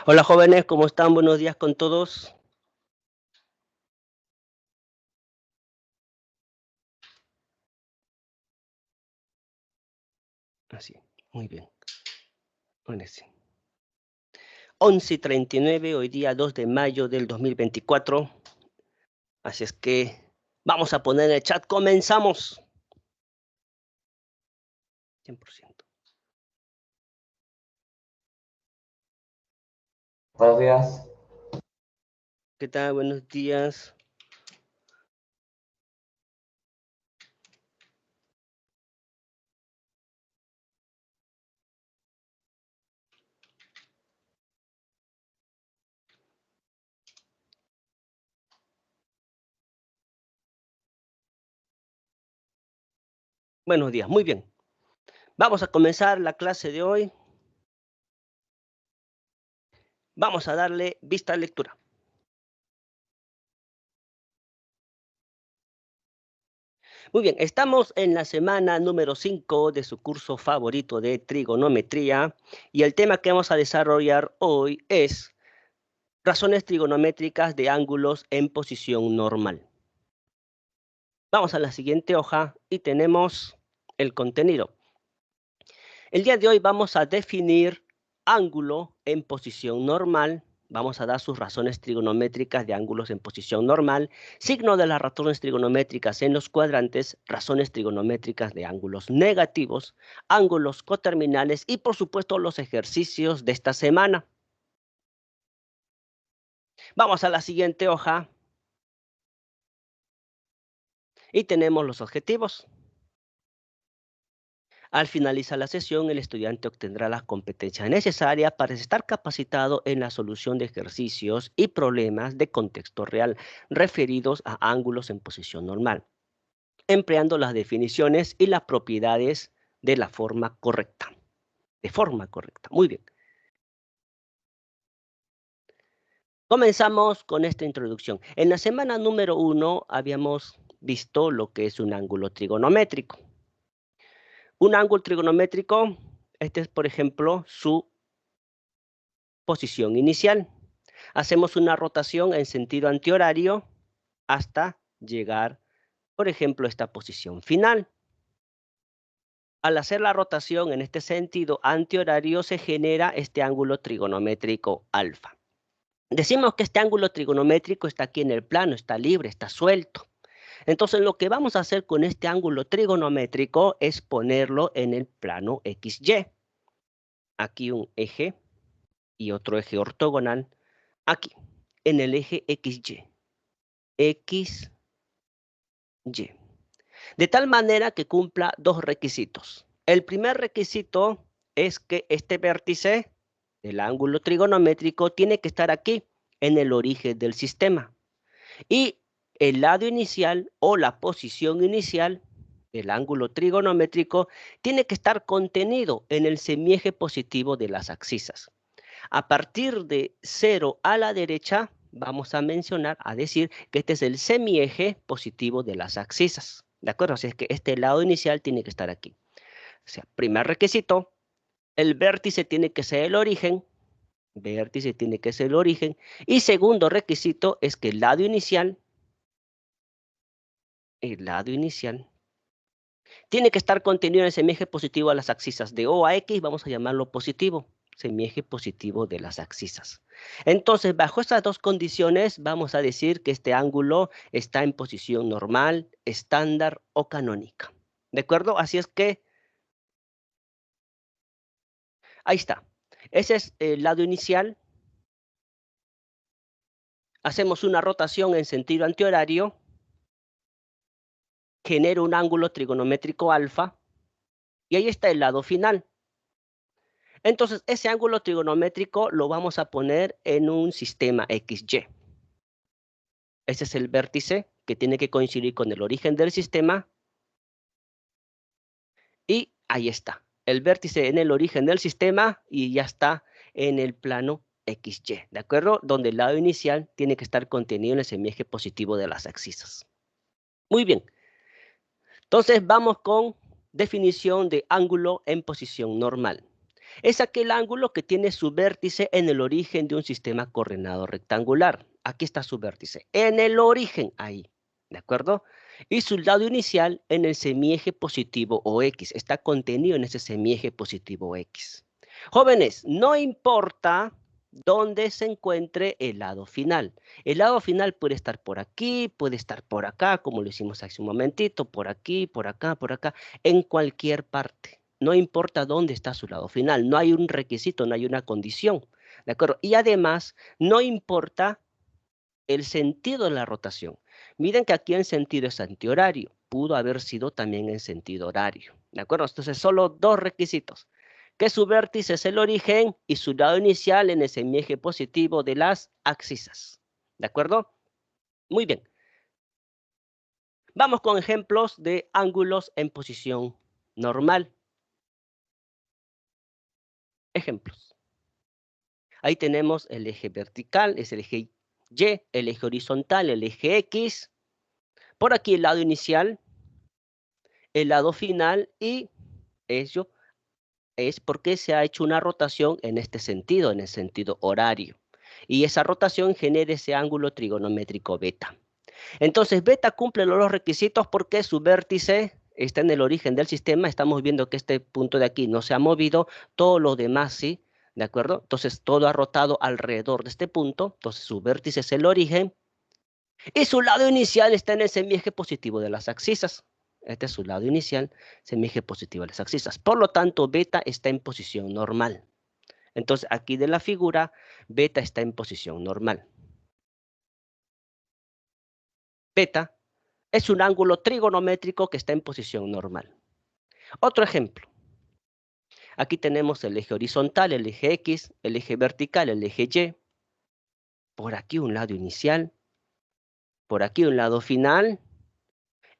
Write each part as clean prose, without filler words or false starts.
Hola jóvenes, ¿cómo están? Buenos días con todos. Así, muy bien. Bueno, sí. 11:39, hoy día 2 de mayo del 2024. Así es que vamos a poner en el chat, comenzamos. 100%. Buenos días. ¿Qué tal? Buenos días. Buenos días, muy bien. Vamos a comenzar la clase de hoy. Vamos a darle vista a lectura. Muy bien, estamos en la semana número 5 de su curso favorito de trigonometría y el tema que vamos a desarrollar hoy es razones trigonométricas de ángulos en posición normal. Vamos a la siguiente hoja y tenemos el contenido. El día de hoy vamos a definir ángulo en posición normal. Vamos a dar sus razones trigonométricas de ángulos en posición normal, signo de las razones trigonométricas en los cuadrantes, razones trigonométricas de ángulos negativos, ángulos coterminales y, por supuesto, los ejercicios de esta semana. Vamos a la siguiente hoja y tenemos los objetivos. Al finalizar la sesión, el estudiante obtendrá las competencias necesarias para estar capacitado en la solución de ejercicios y problemas de contexto real referidos a ángulos en posición normal, empleando las definiciones y las propiedades de la forma correcta. De forma correcta. Muy bien. Comenzamos con esta introducción. En la semana número 1 habíamos visto lo que es un ángulo trigonométrico. Un ángulo trigonométrico, este es, por ejemplo, su posición inicial. Hacemos una rotación en sentido antihorario hasta llegar, por ejemplo, a esta posición final. Al hacer la rotación en este sentido antihorario se genera este ángulo trigonométrico alfa. Decimos que este ángulo trigonométrico está aquí en el plano, está libre, está suelto. Entonces lo que vamos a hacer con este ángulo trigonométrico es ponerlo en el plano XY. Aquí un eje y otro eje ortogonal. Aquí, en el eje XY. XY. De tal manera que cumpla dos requisitos. El primer requisito es que este vértice del ángulo trigonométrico tiene que estar aquí, en el origen del sistema. Y el lado inicial o la posición inicial del ángulo trigonométrico tiene que estar contenido en el semieje positivo de las abscisas. A partir de 0 a la derecha, vamos a mencionar, a decir que este es el semieje positivo de las abscisas. ¿De acuerdo? Así es que este lado inicial tiene que estar aquí. O sea, primer requisito, el vértice tiene que ser el origen. Vértice tiene que ser el origen. Y segundo requisito es que el lado inicial tiene que estar contenido en el semieje positivo a las abscisas. De O a X vamos a llamarlo positivo, semieje positivo de las abscisas. Entonces, bajo estas dos condiciones, vamos a decir que este ángulo está en posición normal, estándar o canónica. ¿De acuerdo? Así es que, ahí está. Ese es el lado inicial. Hacemos una rotación en sentido antihorario. Genera un ángulo trigonométrico alfa. Y ahí está el lado final. Entonces, ese ángulo trigonométrico lo vamos a poner en un sistema XY. Ese es el vértice que tiene que coincidir con el origen del sistema. Y ahí está. El vértice en el origen del sistema y ya está en el plano XY, ¿de acuerdo? Donde el lado inicial tiene que estar contenido en el semieje positivo de las abscisas. Muy bien. Entonces, vamos con definición de ángulo en posición normal. Es aquel ángulo que tiene su vértice en el origen de un sistema coordenado rectangular. Aquí está su vértice, en el origen, ahí, ¿de acuerdo? Y su lado inicial en el semieje positivo o X. Está contenido en ese semieje positivo o X. Jóvenes, no importa dónde se encuentre el lado final. El lado final puede estar por aquí, puede estar por acá, como lo hicimos hace un momentito, por aquí, por acá, en cualquier parte. No importa dónde está su lado final, no hay un requisito, no hay una condición, ¿de acuerdo? Y además, no importa el sentido de la rotación. Miren que aquí en sentido es antihorario, pudo haber sido también en sentido horario, ¿de acuerdo? Entonces, solo dos requisitos, que su vértice es el origen y su lado inicial en el semieje positivo de las abscisas, ¿de acuerdo? Muy bien. Vamos con ejemplos de ángulos en posición normal. Ejemplos. Ahí tenemos el eje vertical, es el eje Y, el eje horizontal, el eje X. Por aquí el lado inicial, el lado final y ello es porque se ha hecho una rotación en este sentido, en el sentido horario. Y esa rotación genera ese ángulo trigonométrico beta. Entonces, beta cumple los requisitos porque su vértice está en el origen del sistema. Estamos viendo que este punto de aquí no se ha movido, todo lo demás sí, ¿de acuerdo? Entonces, todo ha rotado alrededor de este punto. Entonces, su vértice es el origen y su lado inicial está en el semieje positivo de las abscisas. Este es su lado inicial, semieje positivo de las abscisas. Por lo tanto, beta está en posición normal. Entonces, aquí de la figura, beta está en posición normal. Beta es un ángulo trigonométrico que está en posición normal. Otro ejemplo. Aquí tenemos el eje horizontal, el eje X, el eje vertical, el eje Y. Por aquí un lado inicial, por aquí un lado final,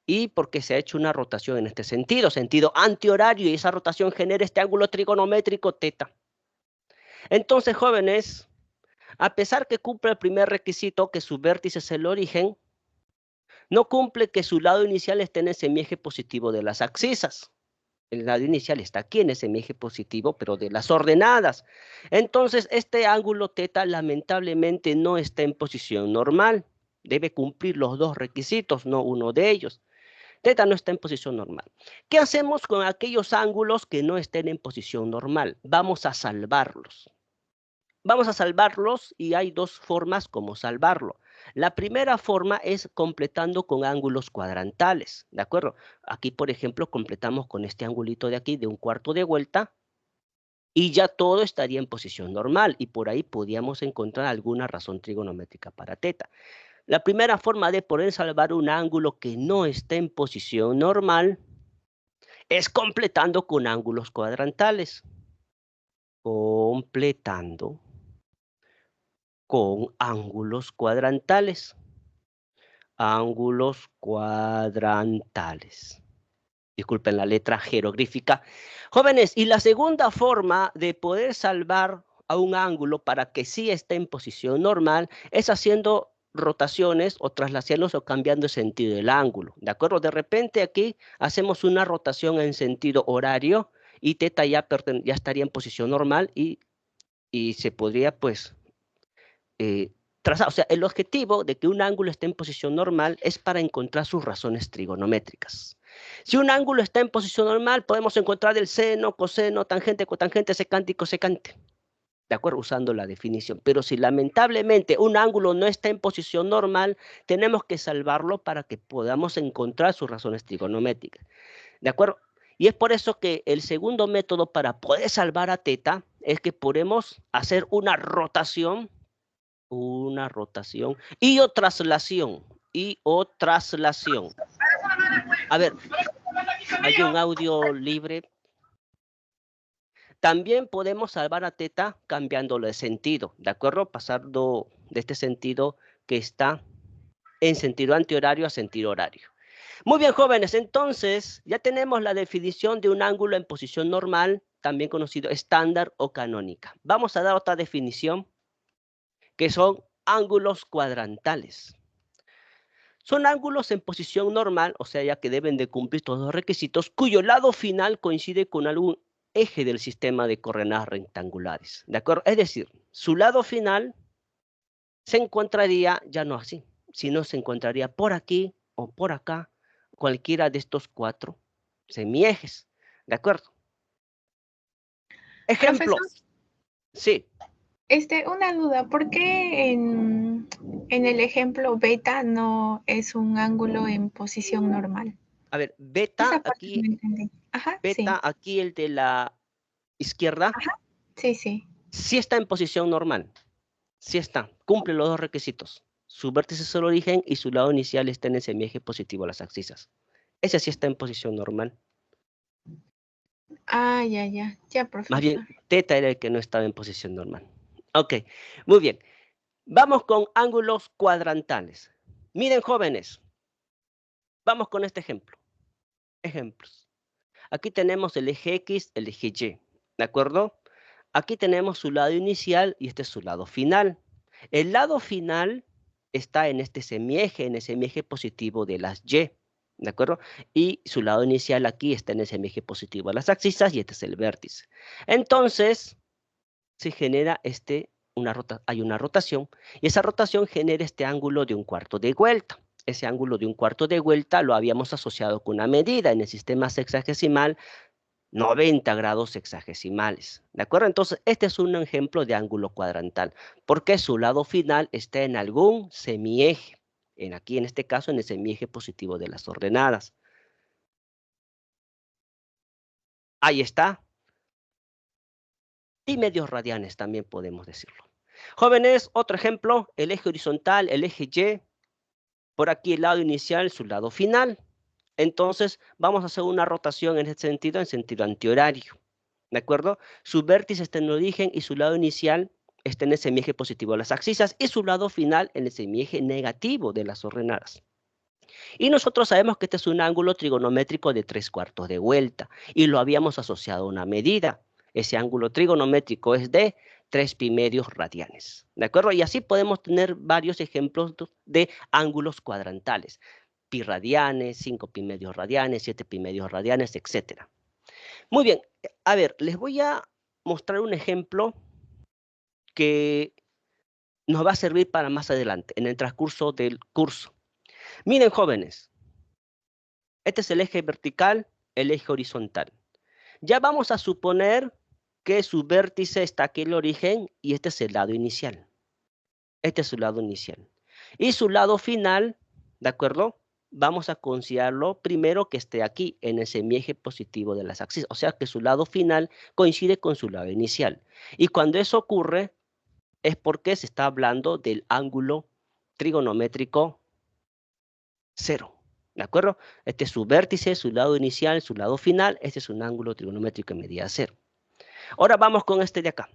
y porque se ha hecho una rotación en este sentido antihorario, y esa rotación genera este ángulo trigonométrico teta. Entonces, jóvenes, a pesar que cumple el primer requisito, que su vértice es el origen, no cumple que su lado inicial esté en el semieje positivo de las abscisas. El lado inicial está aquí en ese eje positivo, pero de las ordenadas. Entonces, este ángulo teta lamentablemente no está en posición normal. Debe cumplir los dos requisitos, no uno de ellos. Teta no está en posición normal. ¿Qué hacemos con aquellos ángulos que no estén en posición normal? Vamos a salvarlos. Vamos a salvarlos y hay dos formas como salvarlo. La primera forma es completando con ángulos cuadrantales, ¿de acuerdo? Aquí, por ejemplo, completamos con este angulito de aquí de un cuarto de vuelta y ya todo estaría en posición normal y por ahí podríamos encontrar alguna razón trigonométrica para teta. La primera forma de poder salvar un ángulo que no esté en posición normal es completando con ángulos cuadrantales. Completando con ángulos cuadrantales. Ángulos cuadrantales. Disculpen la letra jeroglífica. Jóvenes, y la segunda forma de poder salvar a un ángulo para que sí esté en posición normal es haciendo rotaciones o traslaciones o cambiando el sentido del ángulo. ¿De acuerdo? De repente aquí hacemos una rotación en sentido horario y teta ya estaría en posición normal y se podría pues trazar. O sea, el objetivo de que un ángulo esté en posición normal es para encontrar sus razones trigonométricas. Si un ángulo está en posición normal, podemos encontrar el seno, coseno, tangente, cotangente, secante y cosecante. ¿De acuerdo? Usando la definición. Pero si lamentablemente un ángulo no está en posición normal, tenemos que salvarlo para que podamos encontrar sus razones trigonométricas. ¿De acuerdo? Y es por eso que el segundo método para poder salvar a teta es que podemos hacer una rotación y o traslación. A ver, hay un audio libre. También podemos salvar a teta cambiándolo de sentido, ¿de acuerdo? Pasando de este sentido que está en sentido antihorario a sentido horario. Muy bien, jóvenes, entonces ya tenemos la definición de un ángulo en posición normal, también conocido estándar o canónica. Vamos a dar otra definición, que son ángulos cuadrantales. Son ángulos en posición normal, o sea, ya que deben de cumplir todos los requisitos, cuyo lado final coincide con algún eje del sistema de coordenadas rectangulares, ¿de acuerdo? Es decir, su lado final se encontraría ya no así, sino se encontraría por aquí o por acá, cualquiera de estos 4 semiejes, ¿de acuerdo? Ejemplo, Profesor, sí. una duda, ¿por qué en el ejemplo beta no es un ángulo en posición normal? A ver, Esa parte no entendí. Ajá, sí. beta aquí el de la izquierda, Ajá, sí, sí. sí está en posición normal, sí está, cumple los 2 requisitos. Su vértice es el origen y su lado inicial está en el semieje positivo a las axisas. Ese sí está en posición normal. Ah, ya, Más bien, profesor. teta era el que no estaba en posición normal. Ok, muy bien. Vamos con ángulos cuadrantales. Miren, jóvenes, vamos con este ejemplo. Ejemplos. Aquí tenemos el eje X, el eje Y, ¿de acuerdo? Aquí tenemos su lado inicial y este es su lado final. El lado final está en este semieje, en el semieje positivo de las Y, ¿de acuerdo? Y su lado inicial aquí está en el semieje positivo de las axisas y este es el vértice. Entonces, se genera hay una rotación y esa rotación genera este ángulo de 1/4 de vuelta. Ese ángulo de 1/4 de vuelta lo habíamos asociado con una medida en el sistema sexagesimal, 90 grados sexagesimales, ¿de acuerdo? Entonces, este es un ejemplo de ángulo cuadrantal, porque su lado final está en algún semieje, aquí en este caso en el semieje positivo de las ordenadas. Ahí está. Y medios radianes también podemos decirlo. Jóvenes, otro ejemplo, el eje horizontal, el eje Y, por aquí el lado inicial, su lado final. Entonces, vamos a hacer una rotación en este sentido, en sentido antihorario. ¿De acuerdo? Su vértice está en el origen y su lado inicial está en el semieje positivo de las axisas y su lado final en el semieje negativo de las ordenadas. Y nosotros sabemos que este es un ángulo trigonométrico de 3/4 de vuelta y lo habíamos asociado a una medida. Ese ángulo trigonométrico es de 3 pi medios radianes. ¿De acuerdo? Y así podemos tener varios ejemplos de ángulos cuadrantales. Pi radianes, 5 pi medios radianes, 7 pi medios radianes, etc. Muy bien, a ver, les voy a mostrar un ejemplo que nos va a servir para más adelante, en el transcurso del curso. Miren, jóvenes, este es el eje vertical, el eje horizontal. Ya vamos a suponer que su vértice está aquí en el origen y este es el lado inicial. Este es su lado inicial. Y su lado final, ¿de acuerdo? Vamos a considerarlo primero que esté aquí, en el semieje positivo de las axis. O sea que su lado final coincide con su lado inicial. Y cuando eso ocurre, es porque se está hablando del ángulo trigonométrico 0. ¿De acuerdo? Este es su vértice, su lado inicial, su lado final. Este es un ángulo trigonométrico en medida 0. Ahora vamos con este de acá.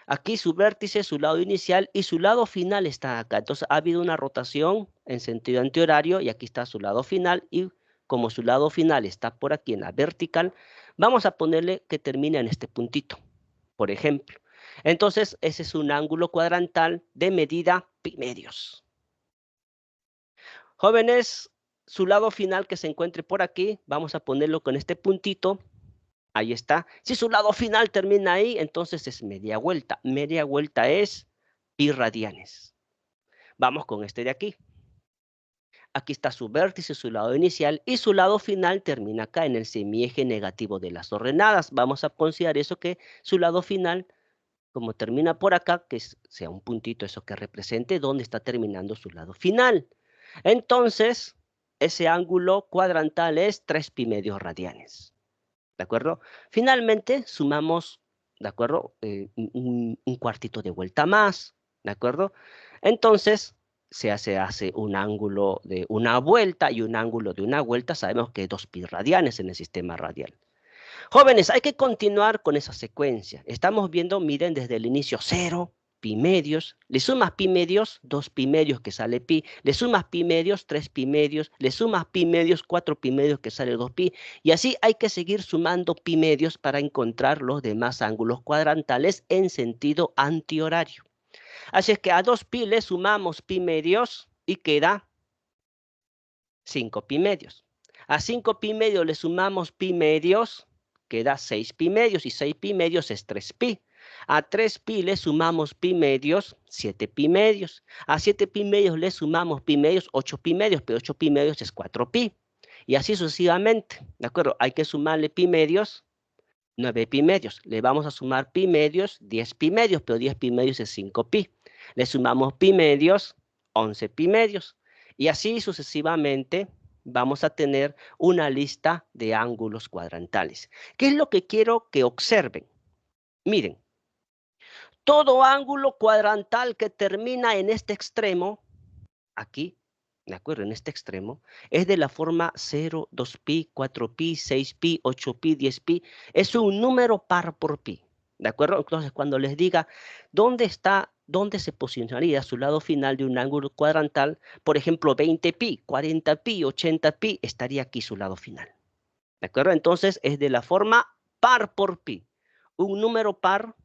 Aquí su vértice, su lado inicial y su lado final está acá. Entonces ha habido una rotación en sentido antihorario y aquí está su lado final y como su lado final está por aquí en la vertical, vamos a ponerle que termine en este puntito, por ejemplo. Entonces ese es un ángulo cuadrantal de medida pi medios. Jóvenes, su lado final que se encuentre por aquí, vamos a ponerlo con este puntito. Ahí está. Si su lado final termina ahí, entonces es media vuelta. Media vuelta es pi radianes. Vamos con este de aquí. Aquí está su vértice, su lado inicial, y su lado final termina acá en el semieje negativo de las ordenadas. Vamos a considerar eso que su lado final, como termina por acá, que sea un puntito, eso que represente dónde está terminando su lado final. Entonces, ese ángulo cuadrantal es 3 pi medios radianes. ¿De acuerdo? Finalmente, sumamos, ¿de acuerdo? Un cuartito de vuelta más, ¿de acuerdo? Entonces, se hace un ángulo de una vuelta y un ángulo de una vuelta. Sabemos que 2 pi radianes en el sistema radial. Jóvenes, hay que continuar con esa secuencia. Estamos viendo, miren, desde el inicio 0, pi medios, le sumas pi medios, 2 pi medios que sale pi, le sumas pi medios, 3 pi medios, le sumas pi medios, 4 pi medios que sale 2 pi, y así hay que seguir sumando pi medios para encontrar los demás ángulos cuadrantales en sentido antihorario. Así es que a 2 pi le sumamos pi medios y queda 5 pi medios. A 5 pi medios le sumamos pi medios, queda 6 pi medios y 6 pi medios es 3 pi. A 3 pi le sumamos pi medios, 7 pi medios. A 7 pi medios le sumamos pi medios, 8 pi medios, pero 8 pi medios es 4 pi. Y así sucesivamente, ¿de acuerdo? Hay que sumarle pi medios, 9 pi medios. Le vamos a sumar pi medios, 10 pi medios, pero 10 pi medios es 5 pi. Le sumamos pi medios, 11 pi medios. Y así sucesivamente vamos a tener una lista de ángulos cuadrantales. ¿Qué es lo que quiero que observen? Miren, todo ángulo cuadrantal que termina en este extremo, aquí, ¿de acuerdo? En este extremo, es de la forma 0, 2pi, 4pi, 6pi, 8pi, 10pi. Es un número par por pi, ¿de acuerdo? Entonces, cuando les diga dónde se posicionaría su lado final de un ángulo cuadrantal, por ejemplo, 20pi, 40pi, 80pi, estaría aquí su lado final, ¿de acuerdo? Entonces, es de la forma par por pi. Un número par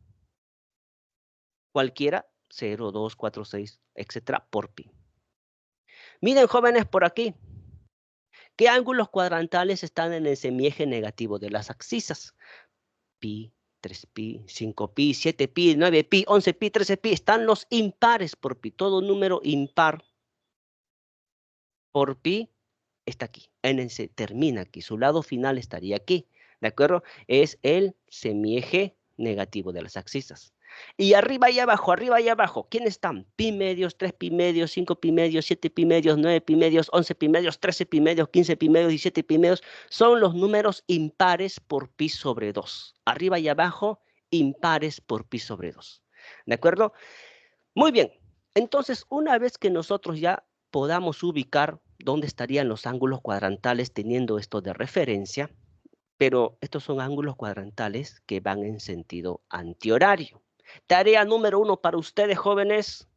cualquiera, 0, 2, 4, 6, etcétera, por pi. Miren, jóvenes, por aquí, ¿qué ángulos cuadrantales están en el semieje negativo de las abscisas? Pi, 3pi, 5pi, 7pi, 9pi, 11pi, 13pi. Están los impares por pi. Todo número impar por pi está aquí. Termina aquí. Su lado final estaría aquí. ¿De acuerdo? Es el semieje negativo de las abscisas. Y arriba y abajo, ¿quiénes están? Pi medios, 3 pi medios, 5 pi medios, 7 pi medios, 9 pi medios, 11 pi medios, 13 pi medios, 15 pi medios, 17 pi medios. Son los números impares por pi sobre 2. Arriba y abajo, impares por pi sobre 2. ¿De acuerdo? Muy bien. Entonces, una vez que nosotros ya podamos ubicar dónde estarían los ángulos cuadrantales teniendo esto de referencia, pero estos son ángulos cuadrantales que van en sentido antihorario. Tarea número 1 para ustedes, jóvenes.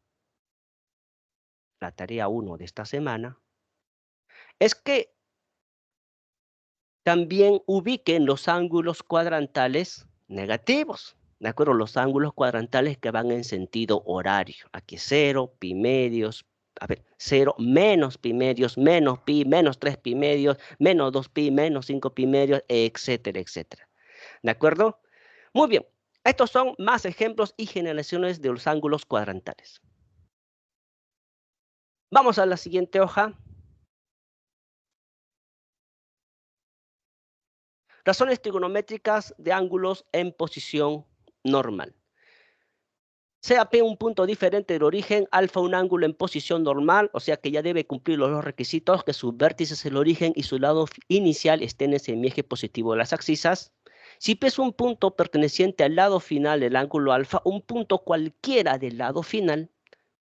La tarea 1 de esta semana es que también ubiquen los ángulos cuadrantales negativos. ¿De acuerdo? Los ángulos cuadrantales que van en sentido horario. Aquí 0, pi medios, 0, menos pi medios, menos pi, menos 3 pi medios, menos 2 pi, menos 5 pi medios, etcétera, etcétera. ¿De acuerdo? Muy bien. Estos son más ejemplos y generaciones de los ángulos cuadrantales. Vamos a la siguiente hoja. Razones trigonométricas de ángulos en posición normal. Sea P un punto diferente del origen, alfa un ángulo en posición normal, o sea que ya debe cumplir los dos requisitos, que su vértice es el origen y su lado inicial esté en el semieje positivo de las abscisas. Si P es un punto perteneciente al lado final del ángulo alfa, un punto cualquiera del lado final,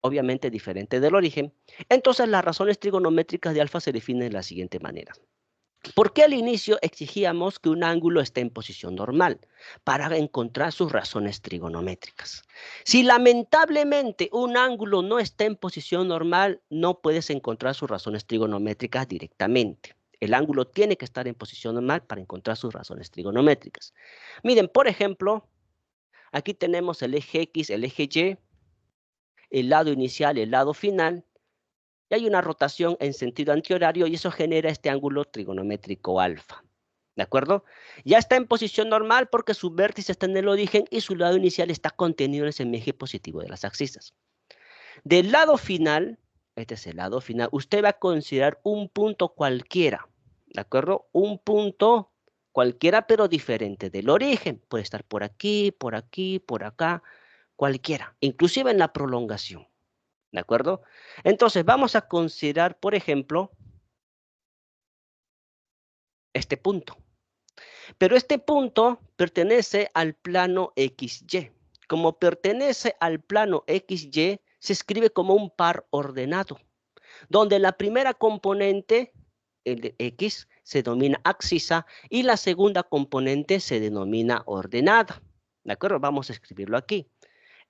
obviamente diferente del origen, entonces las razones trigonométricas de alfa se definen de la siguiente manera. ¿Por qué al inicio exigíamos que un ángulo esté en posición normal? Para encontrar sus razones trigonométricas. Si lamentablemente un ángulo no está en posición normal, no puedes encontrar sus razones trigonométricas directamente. El ángulo tiene que estar en posición normal para encontrar sus razones trigonométricas. Miren, por ejemplo, aquí tenemos el eje X, el eje Y, el lado inicial, el lado final, y hay una rotación en sentido antihorario y eso genera este ángulo trigonométrico alfa. ¿De acuerdo? Ya está en posición normal porque su vértice está en el origen y su lado inicial está contenido en el semieje positivo de las abscisas. Del lado final, este es el lado final, usted va a considerar un punto cualquiera. ¿De acuerdo? Un punto cualquiera pero diferente del origen. Puede estar por aquí, por aquí, por acá, cualquiera. Inclusive en la prolongación. ¿De acuerdo? Entonces, vamos a considerar, por ejemplo, este punto. Pero este punto pertenece al plano XY. Como pertenece al plano XY, se escribe como un par ordenado, donde la primera componente, el de X, se denomina abscisa y la segunda componente se denomina ordenada. ¿De acuerdo? Vamos a escribirlo aquí.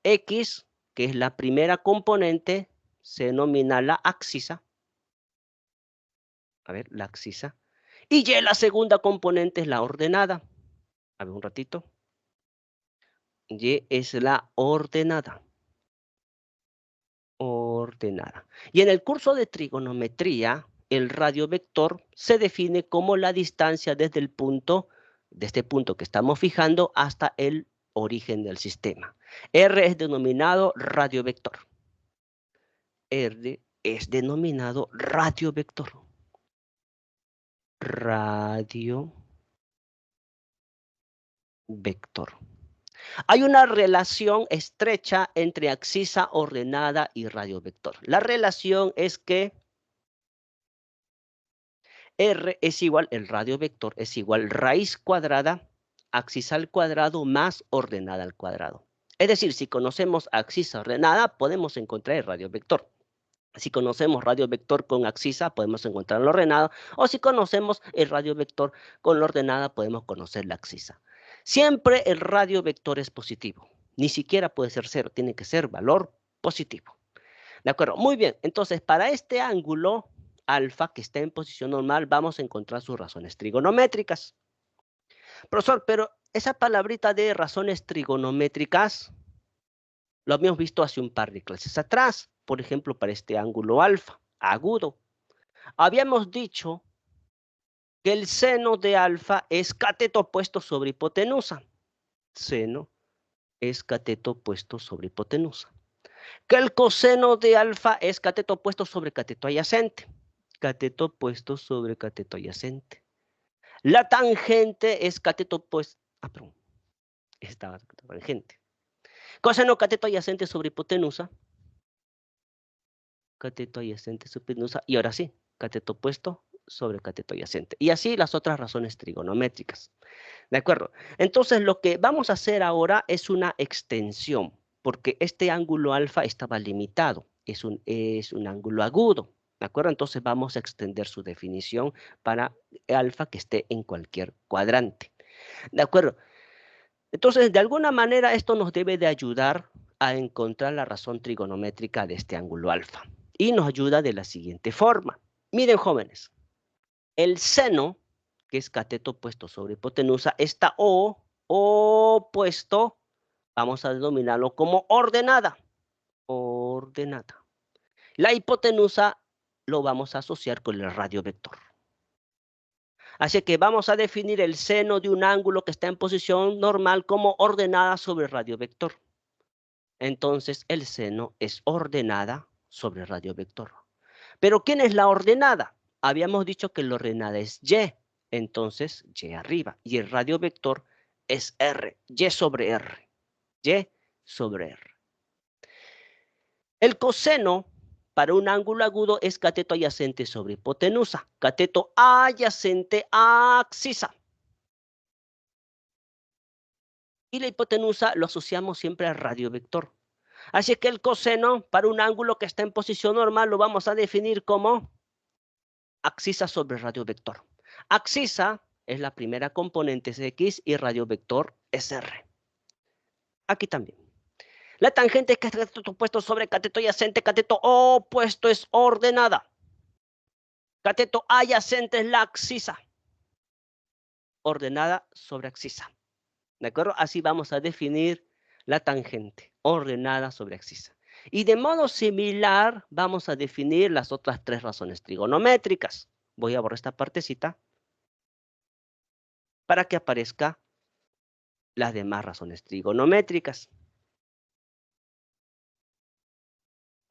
X, que es la primera componente, se denomina la abscisa. A ver, la abscisa. Y Y la segunda componente es la ordenada. A ver, un ratito. Y es la ordenada. Ordenada. Y en el curso de trigonometría, el radio vector se define como la distancia desde el punto de este punto que estamos fijando hasta el origen del sistema. R es denominado radiovector. R es denominado radiovector. Radiovector. Hay una relación estrecha entre axisa ordenada y radiovector. La relación es que R es igual, el radiovector es igual raíz cuadrada, axisa al cuadrado más ordenada al cuadrado. Es decir, si conocemos axisa ordenada, podemos encontrar el radiovector. Si conocemos radiovector con axisa, podemos encontrar lo ordenado. O si conocemos el radiovector con lo ordenada, podemos conocer la axisa. Siempre el radiovector es positivo. Ni siquiera puede ser cero, tiene que ser valor positivo. ¿De acuerdo? Muy bien. Entonces, para este ángulo alfa que está en posición normal, vamos a encontrar sus razones trigonométricas. Profesor, pero esa palabrita de razones trigonométricas lo habíamos visto hace un par de clases atrás. Por ejemplo, para este ángulo alfa, agudo. Habíamos dicho que el seno de alfa es cateto opuesto sobre hipotenusa. Seno es cateto opuesto sobre hipotenusa. Que el coseno de alfa es cateto opuesto sobre cateto adyacente. Cateto opuesto sobre cateto adyacente. La tangente es cateto opuesto. Perdón. Estaba tangente. Coseno cateto adyacente sobre hipotenusa. Cateto adyacente sobre hipotenusa. Y ahora sí, cateto opuesto sobre cateto adyacente. Y así las otras razones trigonométricas. ¿De acuerdo? Entonces lo que vamos a hacer ahora es una extensión, porque este ángulo alfa estaba limitado. Es un ángulo agudo. ¿De acuerdo? Entonces vamos a extender su definición para alfa que esté en cualquier cuadrante. ¿De acuerdo? Entonces, de alguna manera, esto nos debe de ayudar a encontrar la razón trigonométrica de este ángulo alfa. Y nos ayuda de la siguiente forma. Miren, jóvenes, el seno, que es cateto opuesto sobre hipotenusa, está opuesto, vamos a denominarlo como ordenada. Ordenada. La hipotenusa lo vamos a asociar con el radiovector. Así que vamos a definir el seno de un ángulo que está en posición normal como ordenada sobre el radiovector. Entonces, el seno es ordenada sobre el radiovector. ¿Pero quién es la ordenada? Habíamos dicho que la ordenada es Y. Entonces, Y arriba. Y el radiovector es R. Y sobre R. Y sobre R. El coseno para un ángulo agudo es cateto adyacente sobre hipotenusa. Cateto adyacente a axisa. Y la hipotenusa lo asociamos siempre al radiovector. Así que el coseno para un ángulo que está en posición normal lo vamos a definir como axisa sobre radiovector. Axisa es la primera componente, es X, y radiovector es R. Aquí también. La tangente que es cateto opuesto sobre cateto adyacente, cateto opuesto es ordenada. Cateto adyacente es la axisa. Ordenada sobre axisa. ¿De acuerdo? Así vamos a definir la tangente, ordenada sobre axisa. Y de modo similar vamos a definir las otras tres razones trigonométricas. Voy a borrar esta partecita para que aparezca las demás razones trigonométricas.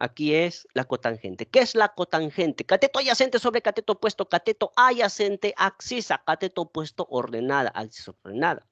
Aquí es la cotangente. ¿Qué es la cotangente? Cateto adyacente sobre cateto opuesto, cateto adyacente, axisa, cateto opuesto, ordenada, axis ordenada.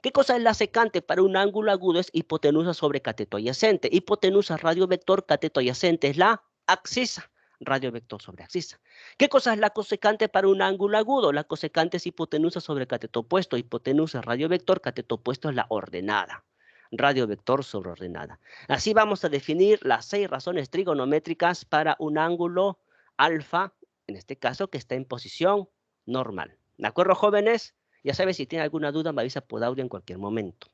¿Qué cosa es la secante para un ángulo agudo? Es hipotenusa sobre cateto adyacente. Hipotenusa radiovector, cateto adyacente es la axisa, radiovector sobre axisa. ¿Qué cosa es la cosecante para un ángulo agudo? La cosecante es hipotenusa sobre cateto opuesto. Hipotenusa radiovector, cateto opuesto es la ordenada. Radiovector sobre ordenada. Así vamos a definir las 6 razones trigonométricas para un ángulo alfa, en este caso que está en posición normal. ¿De acuerdo, jóvenes? Ya sabes, si tiene alguna duda, me avisa por audio en cualquier momento.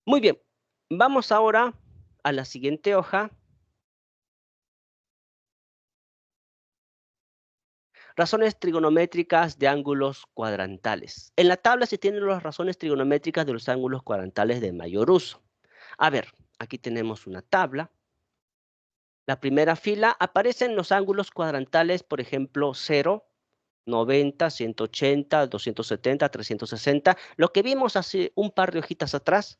Muy bien, vamos ahora a la siguiente hoja. Razones trigonométricas de ángulos cuadrantales. En la tabla se tienen las razones trigonométricas de los ángulos cuadrantales de mayor uso. A ver, aquí tenemos una tabla. La primera fila aparecen los ángulos cuadrantales, por ejemplo, 0, 90, 180, 270, 360. Lo que vimos hace un par de hojitas atrás.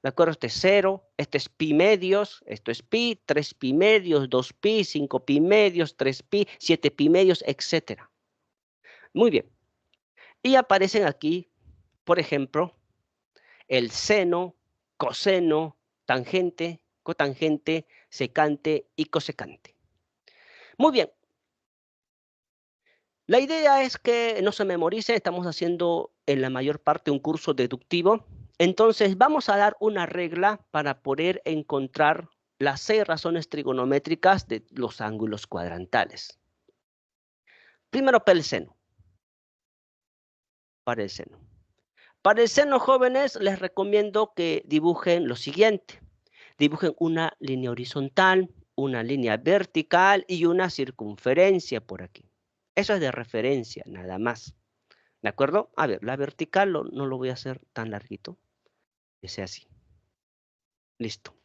¿De acuerdo? Este es 0, este es pi medios, esto es pi, 3 pi medios, 2 pi, 5 pi medios, 3 pi, 7 pi medios, etc. Muy bien. Y aparecen aquí, por ejemplo, el seno, coseno, tangente, cotangente, secante y cosecante. Muy bien. La idea es que no se memoricen, estamos haciendo en la mayor parte un curso deductivo. Entonces vamos a dar una regla para poder encontrar las 6 razones trigonométricas de los ángulos cuadrantales. Primero para el seno. Para el seno. Para el seno, jóvenes, les recomiendo que dibujen lo siguiente. Dibujen una línea horizontal, una línea vertical y una circunferencia por aquí. Eso es de referencia, nada más. ¿De acuerdo? A ver, la vertical no lo voy a hacer tan larguito. Que sea así. Listo.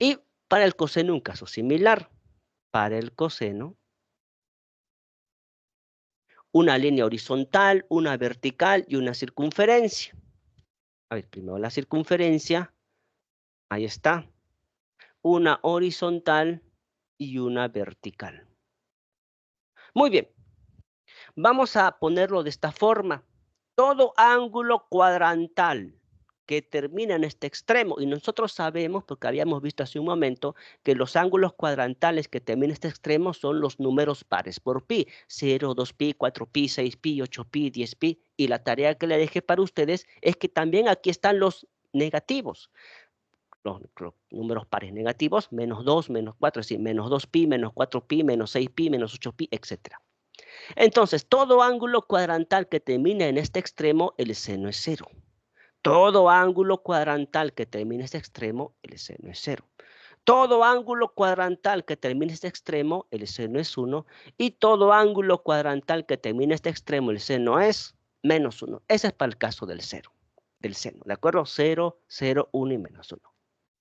Y para el coseno un caso similar. Para el coseno, una línea horizontal, una vertical y una circunferencia. A ver, primero la circunferencia. Ahí está. Una horizontal y una vertical. Muy bien. Vamos a ponerlo de esta forma. Todo ángulo cuadrantal que termina en este extremo, y nosotros sabemos, porque habíamos visto hace un momento, que los ángulos cuadrantales que terminan en este extremo son los números pares por pi, 0, 2pi, 4pi, 6pi, 8pi, 10pi, y la tarea que le dejé para ustedes es que también aquí están los negativos, los números pares negativos, menos 2, menos 4, es decir, menos 2pi, menos 4pi, menos 6pi, menos 8pi, etc. Entonces, todo ángulo cuadrantal que termine en este extremo, el seno es 0. Todo ángulo cuadrantal que termine en este extremo, el seno es 0. Todo ángulo cuadrantal que termine en este extremo, el seno es 1. Y todo ángulo cuadrantal que termine en este extremo, el seno es menos 1. Ese es para el caso del 0, del seno. ¿De acuerdo? 0, 0, 1 y menos 1.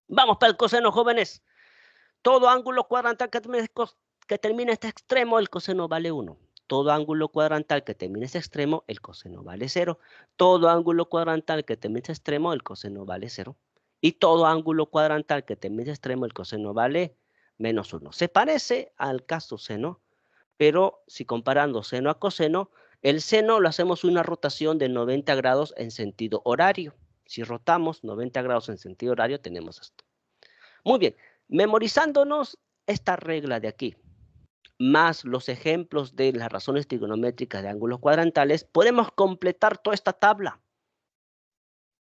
Vamos para el coseno, jóvenes. Todo ángulo cuadrantal que termine en este extremo, el coseno vale 1. Todo ángulo cuadrantal que termine en este extremo, el coseno vale 0. Todo ángulo cuadrantal que termine en este extremo, el coseno vale 0. Y todo ángulo cuadrantal que termine en este extremo, el coseno vale menos 1. Se parece al caso seno, pero si comparando seno a coseno, el seno lo hacemos una rotación de 90 grados en sentido horario. Si rotamos 90 grados en sentido horario, tenemos esto. Muy bien, memorizándonos esta regla de aquí, más los ejemplos de las razones trigonométricas de ángulos cuadrantales, podemos completar toda esta tabla.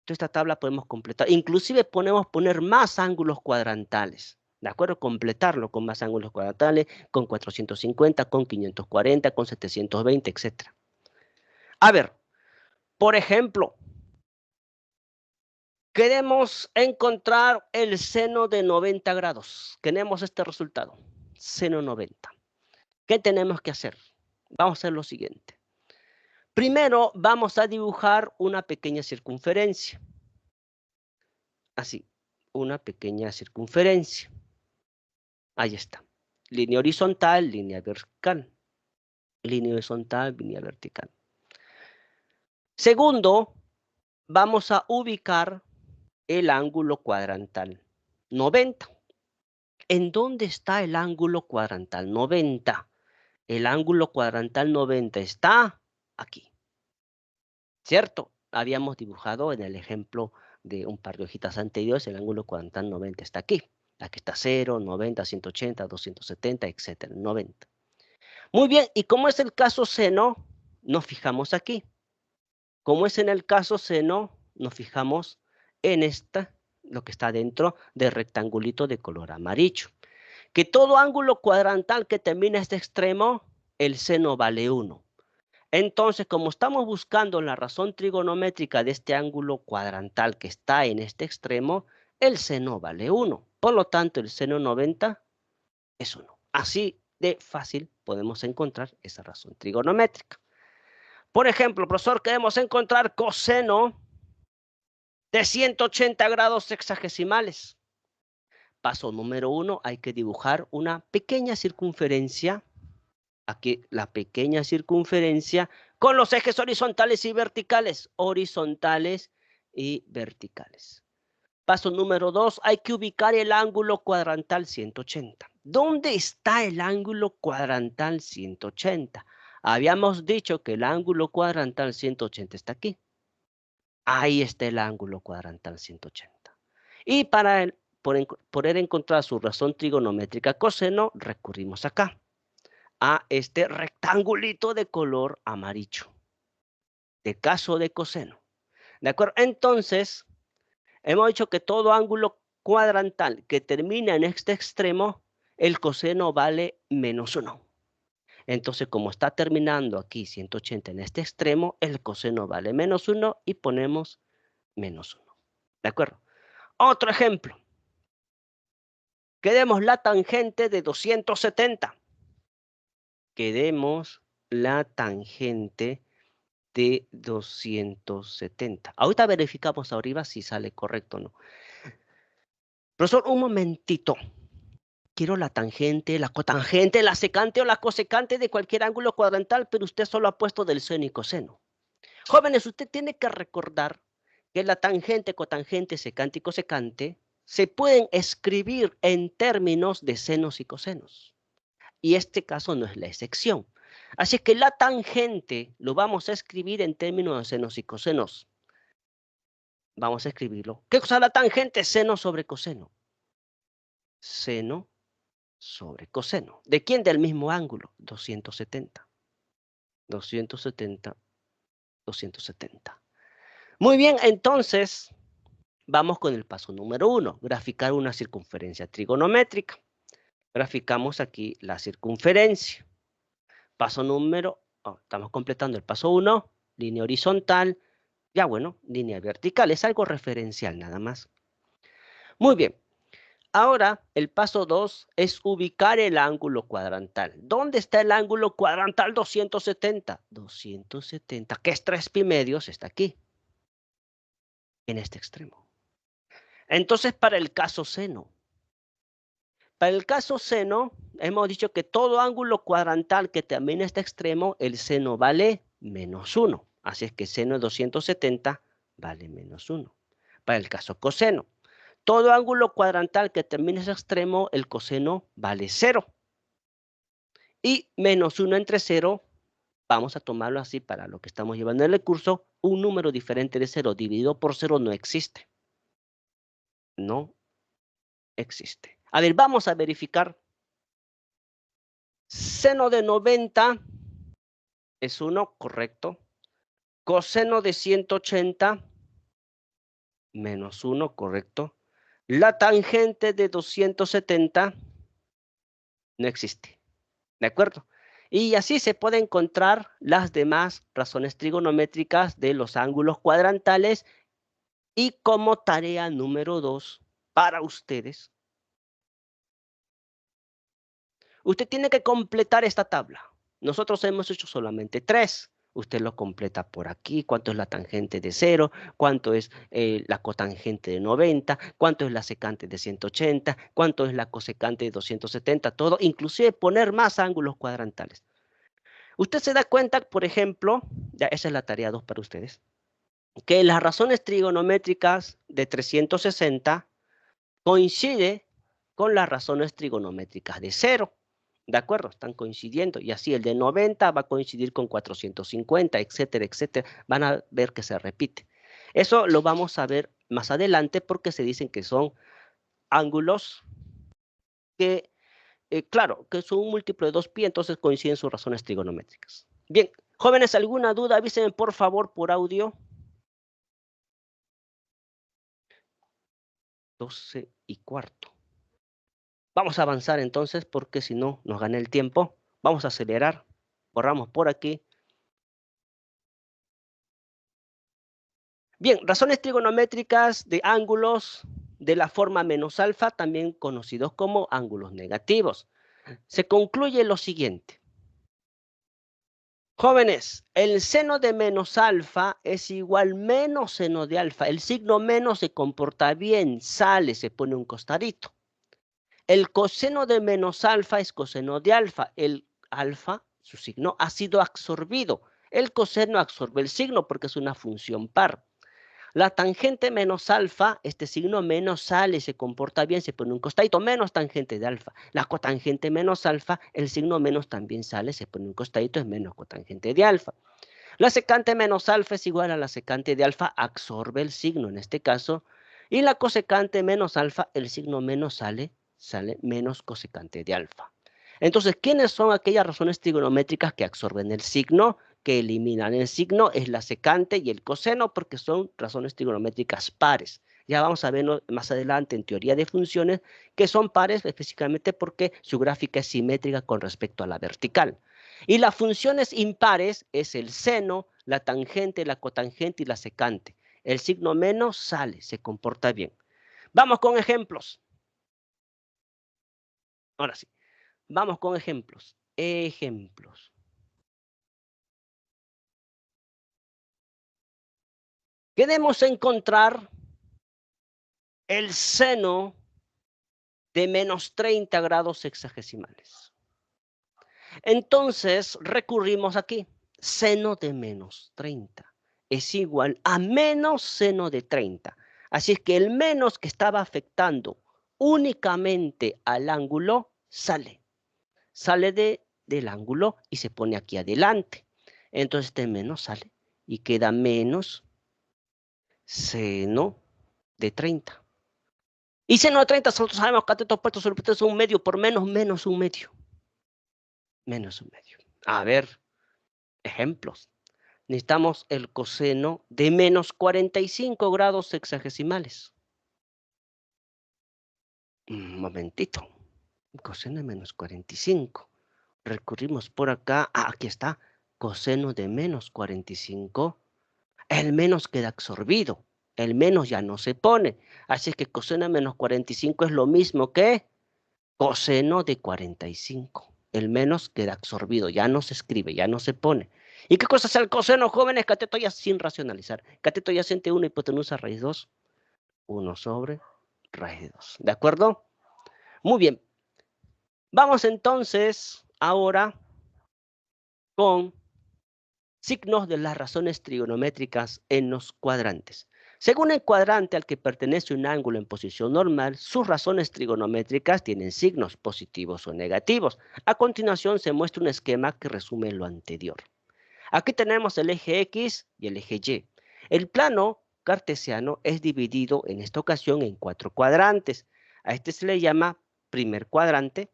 Toda esta tabla podemos completar. Inclusive podemos poner más ángulos cuadrantales. ¿De acuerdo? Completarlo con más ángulos cuadrantales, con 450, con 540, con 720, etc. A ver, por ejemplo, queremos encontrar el seno de 90 grados. Tenemos este resultado, seno 90. ¿Qué tenemos que hacer? Vamos a hacer lo siguiente. Primero vamos a dibujar una pequeña circunferencia. Así, una pequeña circunferencia. Ahí está. Línea horizontal, línea vertical. Línea horizontal, línea vertical. Segundo, vamos a ubicar el ángulo cuadrantal 90. ¿En dónde está el ángulo cuadrantal 90? El ángulo cuadrantal 90 está aquí. ¿Cierto? Habíamos dibujado en el ejemplo de un par de hojitas anteriores, el ángulo cuadrantal 90 está aquí. Aquí está 0, 90, 180, 270, etc. 90. Muy bien, y como es el caso seno, nos fijamos aquí. Como es en el caso seno, nos fijamos en esta, lo que está dentro del rectangulito de color amarillo. Que todo ángulo cuadrantal que termina este extremo, el seno vale 1. Entonces, como estamos buscando la razón trigonométrica de este ángulo cuadrantal que está en este extremo, el seno vale 1. Por lo tanto, el seno 90 es 1. Así de fácil podemos encontrar esa razón trigonométrica. Por ejemplo, profesor, queremos encontrar coseno de 180 grados sexagesimales. Paso número 1, hay que dibujar una pequeña circunferencia aquí la pequeña circunferencia con los ejes horizontales y verticales. Horizontales y verticales. Paso número 2, hay que ubicar el ángulo cuadrantal 180. ¿Dónde está el ángulo cuadrantal 180? Habíamos dicho que el ángulo cuadrantal 180 está aquí. Ahí está el ángulo cuadrantal 180. Y para poder encontrar su razón trigonométrica coseno, recurrimos acá, a este rectangulito de color amarillo, de caso de coseno. ¿De acuerdo? Entonces, hemos dicho que todo ángulo cuadrantal que termina en este extremo, el coseno vale -1. Entonces, como está terminando aquí 180 en este extremo, el coseno vale -1 y ponemos -1. ¿De acuerdo? Otro ejemplo. Queremos la tangente de 270. Queremos la tangente de 270. Ahorita verificamos arriba si sale correcto o no. Profesor, un momentito. Quiero la tangente, la cotangente, la secante o la cosecante de cualquier ángulo cuadrantal, pero usted solo ha puesto del seno y coseno. Jóvenes, usted tiene que recordar que la tangente, cotangente, secante y cosecante se pueden escribir en términos de senos y cosenos. Y este caso no es la excepción. Así que la tangente lo vamos a escribir en términos de senos y cosenos. Vamos a escribirlo. ¿Qué cosa es la tangente? Seno sobre coseno. Seno sobre coseno. ¿De quién? Del mismo ángulo, 270. 270, 270. Muy bien, entonces vamos con el paso número 1, graficar una circunferencia trigonométrica. Graficamos aquí la circunferencia. Paso número, estamos completando el paso 1, línea horizontal, ya bueno, línea vertical, es algo referencial nada más. Muy bien. Ahora, el paso 2 es ubicar el ángulo cuadrantal. ¿Dónde está el ángulo cuadrantal 270? 270, que es 3π, está aquí, en este extremo. Entonces, para el caso seno. Para el caso seno, hemos dicho que todo ángulo cuadrantal que termine este extremo, el seno vale -1. Así es que seno de 270 vale -1. Para el caso coseno. Todo ángulo cuadrantal que termine ese extremo, el coseno vale 0. Y -1 entre 0, vamos a tomarlo así para lo que estamos llevando en el curso, un número diferente de 0 dividido por 0 no existe. No existe. A ver, vamos a verificar. Seno de 90 es 1, correcto. Coseno de 180, -1, correcto. La tangente de 270 no existe. ¿De acuerdo? Y así se puede encontrar las demás razones trigonométricas de los ángulos cuadrantales. Y como tarea número 2 para ustedes, usted tiene que completar esta tabla. Nosotros hemos hecho solamente 3. Usted lo completa por aquí. ¿Cuánto es la tangente de 0? ¿Cuánto es la cotangente de 90? ¿Cuánto es la secante de 180? ¿Cuánto es la cosecante de 270? Todo, inclusive poner más ángulos cuadrantales. Usted se da cuenta, por ejemplo, ya esa es la tarea 2 para ustedes, que las razones trigonométricas de 360 coincide con las razones trigonométricas de 0. ¿De acuerdo? Están coincidiendo. Y así el de 90 va a coincidir con 450, etcétera, etcétera. Van a ver que se repite. Eso lo vamos a ver más adelante porque se dicen que son ángulos que, claro, que son un múltiplo de 2π, entonces coinciden sus razones trigonométricas. Bien, jóvenes, ¿alguna duda? Avísenme por favor por audio. 12:15. Vamos a avanzar entonces porque si no nos gana el tiempo. Vamos a acelerar. Borramos por aquí. Bien, razones trigonométricas de ángulos de la forma menos alfa, también conocidos como ángulos negativos. Se concluye lo siguiente. Jóvenes, el seno de menos alfa es igual menos seno de alfa. El signo menos se comporta bien, sale, se pone un costadito. El coseno de menos alfa es coseno de alfa. El alfa Su signo ha sido absorbido. El coseno absorbe el signo porque es una función par. La tangente menos alfa, este signo menos sale, se comporta bien, se pone un costadito, menos tangente de alfa. La cotangente menos alfa, el signo menos también sale, se pone un costadito, es menos cotangente de alfa. La secante menos alfa es igual a la secante de alfa, absorbe el signo en este caso. Y la cosecante menos alfa, el signo menos sale menos cosecante de alfa. Entonces, ¿quiénes son aquellas razones trigonométricas que absorben el signo, que eliminan el signo? Es la secante y el coseno, porque son razones trigonométricas pares. Ya vamos a ver más adelante en teoría de funciones que son pares específicamente porque su gráfica es simétrica con respecto a la vertical. Y las funciones impares es el seno, la tangente, la cotangente y la secante. El signo menos sale, se comporta bien. Vamos con ejemplos. Ahora sí, vamos con ejemplos. Ejemplos. Queremos encontrar el seno de menos 30 grados sexagesimales. Entonces recurrimos aquí. Seno de menos 30 es igual a menos seno de 30. Así es que el menos que estaba afectando únicamente al ángulo sale. Sale del ángulo y se pone aquí adelante. Entonces este menos sale y queda menos seno de 30. Y seno de 30, nosotros sabemos que cateto opuesto sobre opuesto es un medio por menos un medio. Menos un medio. A ver, ejemplos. Necesitamos el coseno de menos 45 grados sexagesimales. Un momentito. Coseno de menos 45. Recurrimos por acá. Aquí está. Coseno de menos 45. El menos queda absorbido. El menos ya no se pone. Así es que coseno de menos 45 es lo mismo que coseno de 45. El menos queda absorbido. Ya no se escribe, ya no se pone. ¿Y qué cosa es el coseno, jóvenes? Cateto ya sin racionalizar. Cateto adyacente 1, hipotenusa raíz 2. 1 sobre raíz 2. ¿De acuerdo? Muy bien. Vamos entonces ahora con signos de las razones trigonométricas en los cuadrantes. Según el cuadrante al que pertenece un ángulo en posición normal, sus razones trigonométricas tienen signos positivos o negativos. A continuación se muestra un esquema que resume lo anterior. Aquí tenemos el eje X y el eje Y. El plano cartesiano es dividido en esta ocasión en 4 cuadrantes. A este se le llama primer cuadrante,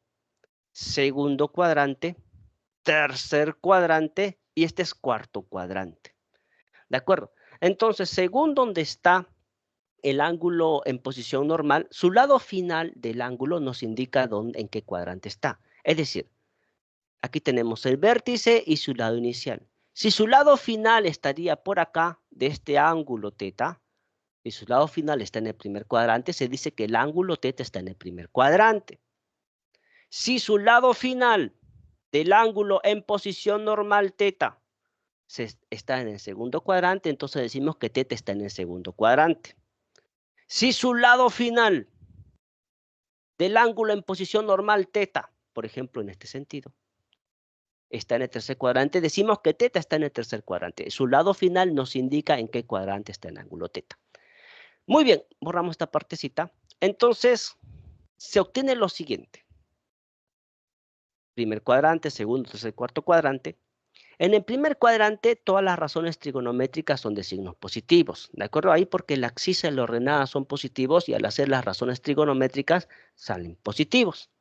segundo cuadrante, tercer cuadrante y este es cuarto cuadrante. ¿De acuerdo? Entonces, según donde está el ángulo en posición normal, su lado final del ángulo nos indica en qué cuadrante está. Es decir, aquí tenemos el vértice y su lado inicial. Si su lado final estaría por acá, de este ángulo teta, y su lado final está en el primer cuadrante, se dice que el ángulo teta está en el primer cuadrante. Si su lado final del ángulo en posición normal teta está en el segundo cuadrante, entonces decimos que teta está en el segundo cuadrante. Si su lado final del ángulo en posición normal teta, por ejemplo en este sentido, está en el tercer cuadrante, decimos que teta está en el tercer cuadrante. Su lado final nos indica en qué cuadrante está el ángulo teta. Muy bien, borramos esta partecita. Entonces, se obtiene lo siguiente. Primer cuadrante, segundo, tercer, cuarto cuadrante. En el primer cuadrante, todas las razones trigonométricas son de signos positivos. ¿De acuerdo? Ahí porque la abscisa y la ordenada son positivos y al hacer las razones trigonométricas salen positivos.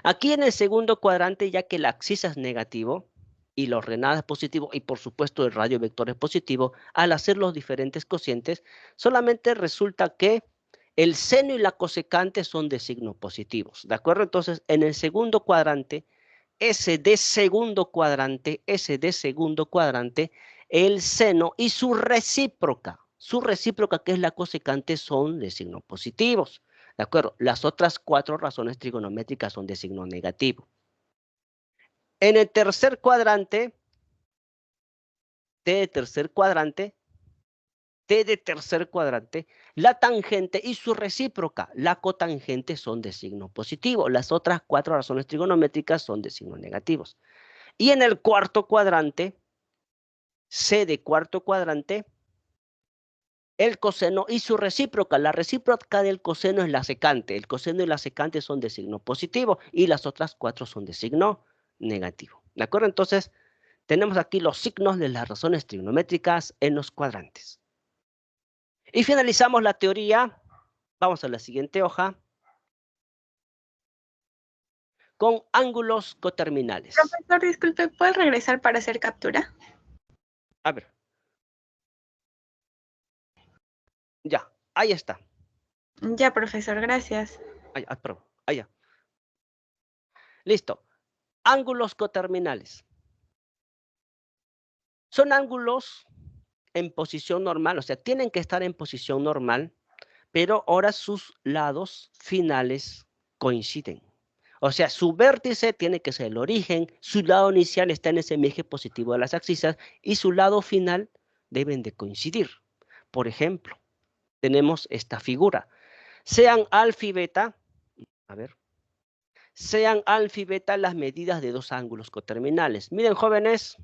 Aquí en el segundo cuadrante, ya que la abscisa es negativo y la ordenada es positivo y por supuesto el radio vector es positivo, al hacer los diferentes cocientes, solamente resulta que el seno y la cosecante son de signos positivos. ¿De acuerdo? Entonces, en el segundo cuadrante, ese de segundo cuadrante, el seno y su recíproca que es la cosecante son de signos positivos. ¿De acuerdo? Las otras 4 razones trigonométricas son de signo negativo. En el tercer cuadrante, T de tercer cuadrante, la tangente y su recíproca, la cotangente, son de signo positivo. Las otras 4 razones trigonométricas son de signos negativos. Y en el cuarto cuadrante, C de cuarto cuadrante, el coseno y su recíproca. La recíproca del coseno es la secante. El coseno y la secante son de signo positivo y las otras 4 son de signo negativo. ¿De acuerdo? Entonces, tenemos aquí los signos de las razones trigonométricas en los cuadrantes. Y finalizamos la teoría. Vamos a la siguiente hoja. Con ángulos coterminales. Profesor, disculpe, ¿puedes regresar para hacer captura? A ver. Ya, ahí está. Ya, profesor, gracias. Perdón, allá. Listo. Ángulos coterminales. Son ángulos en posición normal, o sea, tienen que estar en posición normal, pero ahora sus lados finales coinciden. O sea, su vértice tiene que ser el origen, su lado inicial está en ese eje positivo de las abscisas y su lado final deben de coincidir. Por ejemplo, tenemos esta figura. Sean alfa y beta, a ver, sean alfa y beta las medidas de dos ángulos coterminales. Miren, jóvenes,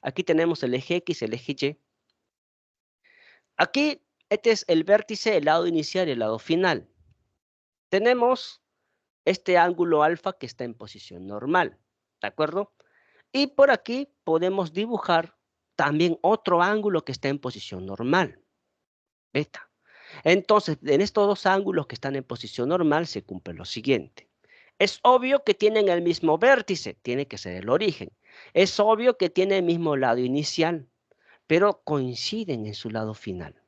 aquí tenemos el eje X, el eje Y. Aquí, este es el vértice, el lado inicial y el lado final. Tenemos este ángulo alfa que está en posición normal, ¿de acuerdo? Y por aquí podemos dibujar también otro ángulo que está en posición normal, beta. Entonces, en estos dos ángulos que están en posición normal se cumple lo siguiente. Es obvio que tienen el mismo vértice, tiene que ser el origen. Es obvio que tienen el mismo lado inicial, pero coinciden en su lado final.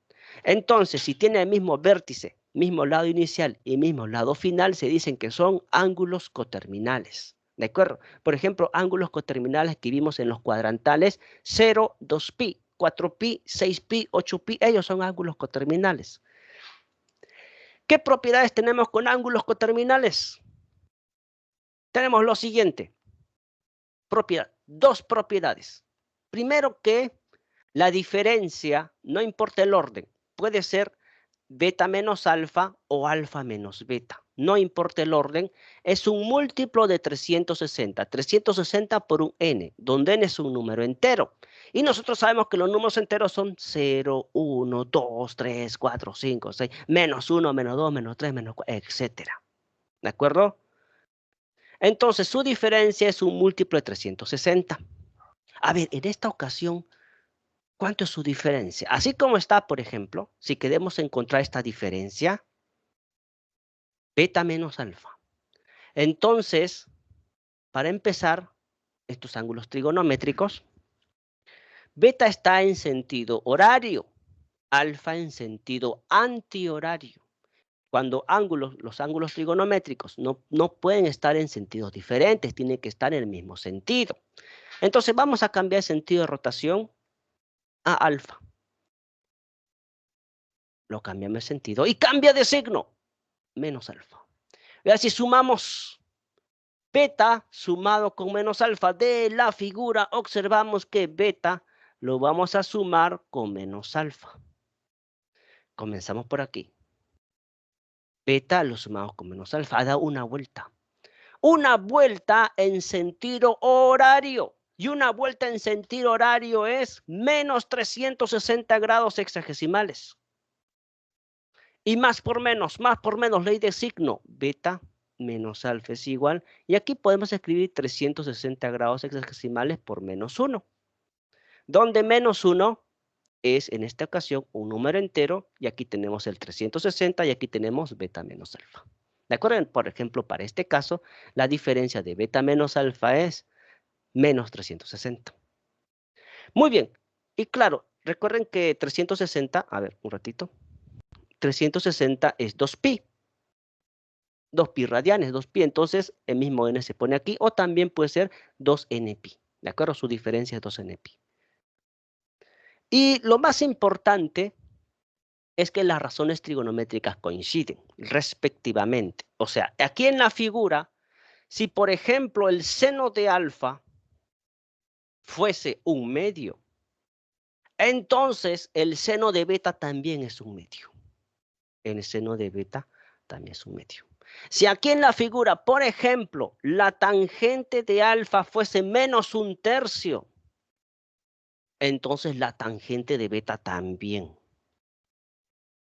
Entonces, si tienen el mismo vértice, mismo lado inicial y mismo lado final, se dicen que son ángulos coterminales. ¿De acuerdo? Por ejemplo, ángulos coterminales que vimos en los cuadrantales 0, 2pi, 4pi, 6pi, 8pi, ellos son ángulos coterminales. ¿Qué propiedades tenemos con ángulos coterminales? Tenemos lo siguiente. Dos propiedades. Primero que la diferencia, no importa el orden, puede ser beta menos alfa o alfa menos beta. No importa el orden, es un múltiplo de 360. 360 por un n, donde n es un número entero. Y nosotros sabemos que los números enteros son 0, 1, 2, 3, 4, 5, 6, menos 1, menos 2, menos 3, menos 4, etc. ¿De acuerdo? Entonces, su diferencia es un múltiplo de 360. A ver, en esta ocasión, ¿cuánto es su diferencia? Así como está, por ejemplo, si queremos encontrar esta diferencia, beta menos alfa. Entonces, para empezar, estos ángulos trigonométricos, beta está en sentido horario, alfa en sentido antihorario. Cuando los ángulos trigonométricos no pueden estar en sentidos diferentes, tienen que estar en el mismo sentido. Entonces vamos a cambiar el sentido de rotación a alfa. Lo cambiamos de sentido y cambia de signo, menos alfa. Vean, si sumamos beta sumado con menos alfa de la figura, observamos que beta lo vamos a sumar con menos alfa. Comenzamos por aquí. Beta lo sumamos con menos alfa, ha dado una vuelta. Una vuelta en sentido horario. Y una vuelta en sentido horario es menos 360 grados sexagesimales. Y más por menos, ley de signo. Beta menos alfa es igual. Y aquí podemos escribir 360 grados sexagesimales por menos 1. Donde menos 1 es, en esta ocasión, un número entero. Y aquí tenemos el 360 y aquí tenemos beta menos alfa. ¿De acuerdo? Por ejemplo, para este caso, la diferencia de beta menos alfa es menos 360. Muy bien. Y claro, recuerden que 360, a ver, un ratito. 360 es 2pi. 2pi radianes, 2pi. Entonces, el mismo n se pone aquí. O también puede ser 2npi. ¿De acuerdo? Su diferencia es 2npi. Y lo más importante es que las razones trigonométricas coinciden respectivamente. O sea, aquí en la figura, si por ejemplo el seno de alfa fuese un medio, entonces el seno de beta también es un medio. El seno de beta también es un medio. Si aquí en la figura, por ejemplo, la tangente de alfa fuese menos 1/3, entonces la tangente de beta también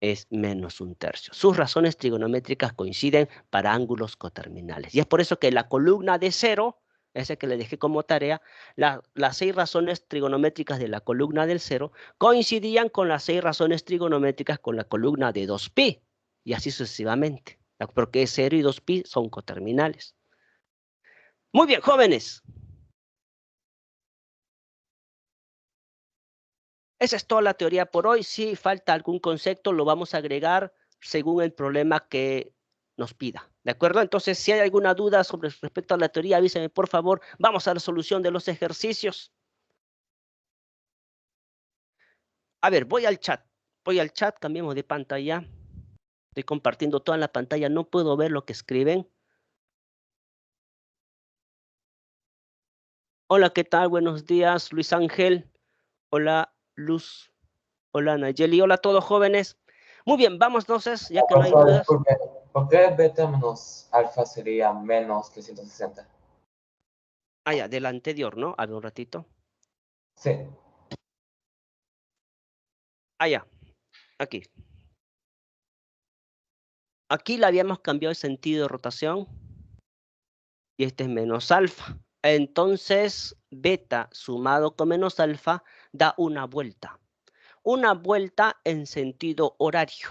es menos 1/3. Sus razones trigonométricas coinciden para ángulos coterminales. Y es por eso que la columna de 0, ese que le dejé como tarea, las 6 razones trigonométricas de la columna del 0 coincidían con las 6 razones trigonométricas con la columna de 2pi, y así sucesivamente, porque 0 y 2pi son coterminales. Muy bien, jóvenes. Esa es toda la teoría por hoy. Si falta algún concepto, lo vamos a agregar según el problema que nos pida. ¿De acuerdo? Entonces, si hay alguna duda sobre respecto a la teoría, avísenme, por favor. Vamos a la solución de los ejercicios. A ver, voy al chat. Cambiemos de pantalla. Estoy compartiendo toda la pantalla. No puedo ver lo que escriben. Hola, ¿qué tal? Buenos días, Luis Ángel. Hola, Luz. Hola, Nayeli. Hola a todos, jóvenes. Muy bien, vamos entonces, ya que no hay dudas. Disculpe, ¿por qué beta menos alfa sería menos 360? Ah, ya, del anterior, ¿no? A ver un ratito. Sí. Ah, ya, aquí. Aquí le habíamos cambiado el sentido de rotación. Y este es menos alfa. Entonces, beta sumado con menos alfa da una vuelta. Una vuelta en sentido horario.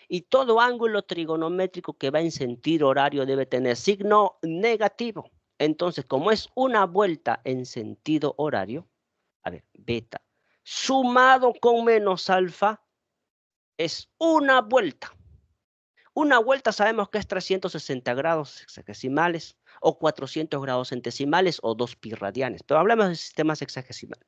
Y todo ángulo trigonométrico que va en sentido horario debe tener signo negativo. Entonces, como es una vuelta en sentido horario, a ver, beta sumado con menos alfa es una vuelta. Una vuelta sabemos que es 360 grados hexagesimales o 400 grados centesimales o 2 pi radianes. Pero hablamos de sistemas hexagesimales.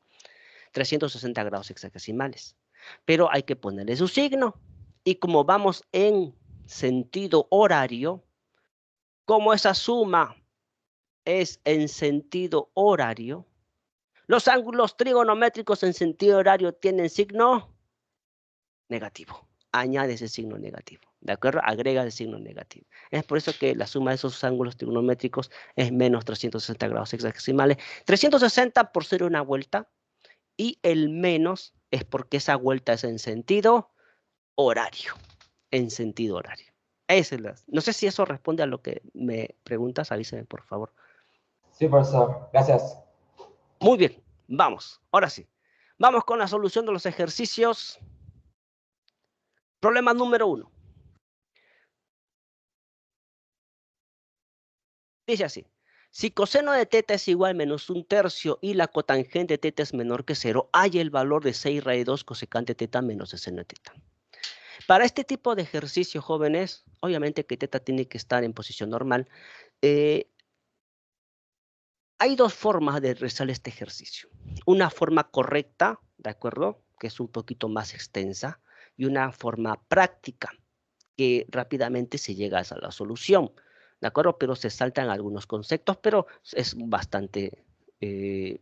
360 grados hexagesimales. Pero hay que ponerle su signo. Y como vamos en sentido horario, como esa suma es en sentido horario, los ángulos trigonométricos en sentido horario tienen signo negativo. Añade ese signo negativo. ¿De acuerdo? Agrega el signo negativo. Es por eso que la suma de esos ángulos trigonométricos es menos 360 grados hexagesimales. 360 por ser una vuelta y el menos es porque esa vuelta es en sentido horario. En sentido horario. No sé si eso responde a lo que me preguntas. Avísame, por favor. Sí, profesor. Gracias. Muy bien. Vamos. Ahora sí. Vamos con la solución de los ejercicios. Problema número 1. Dice así. Si coseno de teta es igual a menos 1/3 y la cotangente de teta es menor que 0, hay el valor de 6 raíz de 2 cosecante de teta menos de seno de teta. Para este tipo de ejercicio, jóvenes, obviamente que teta tiene que estar en posición normal. Hay dos formas de realizar este ejercicio. Una forma correcta, ¿de acuerdo? Que es un poquito más extensa, y una forma práctica, que rápidamente se llega a la solución, ¿de acuerdo? Pero se saltan algunos conceptos, pero es bastante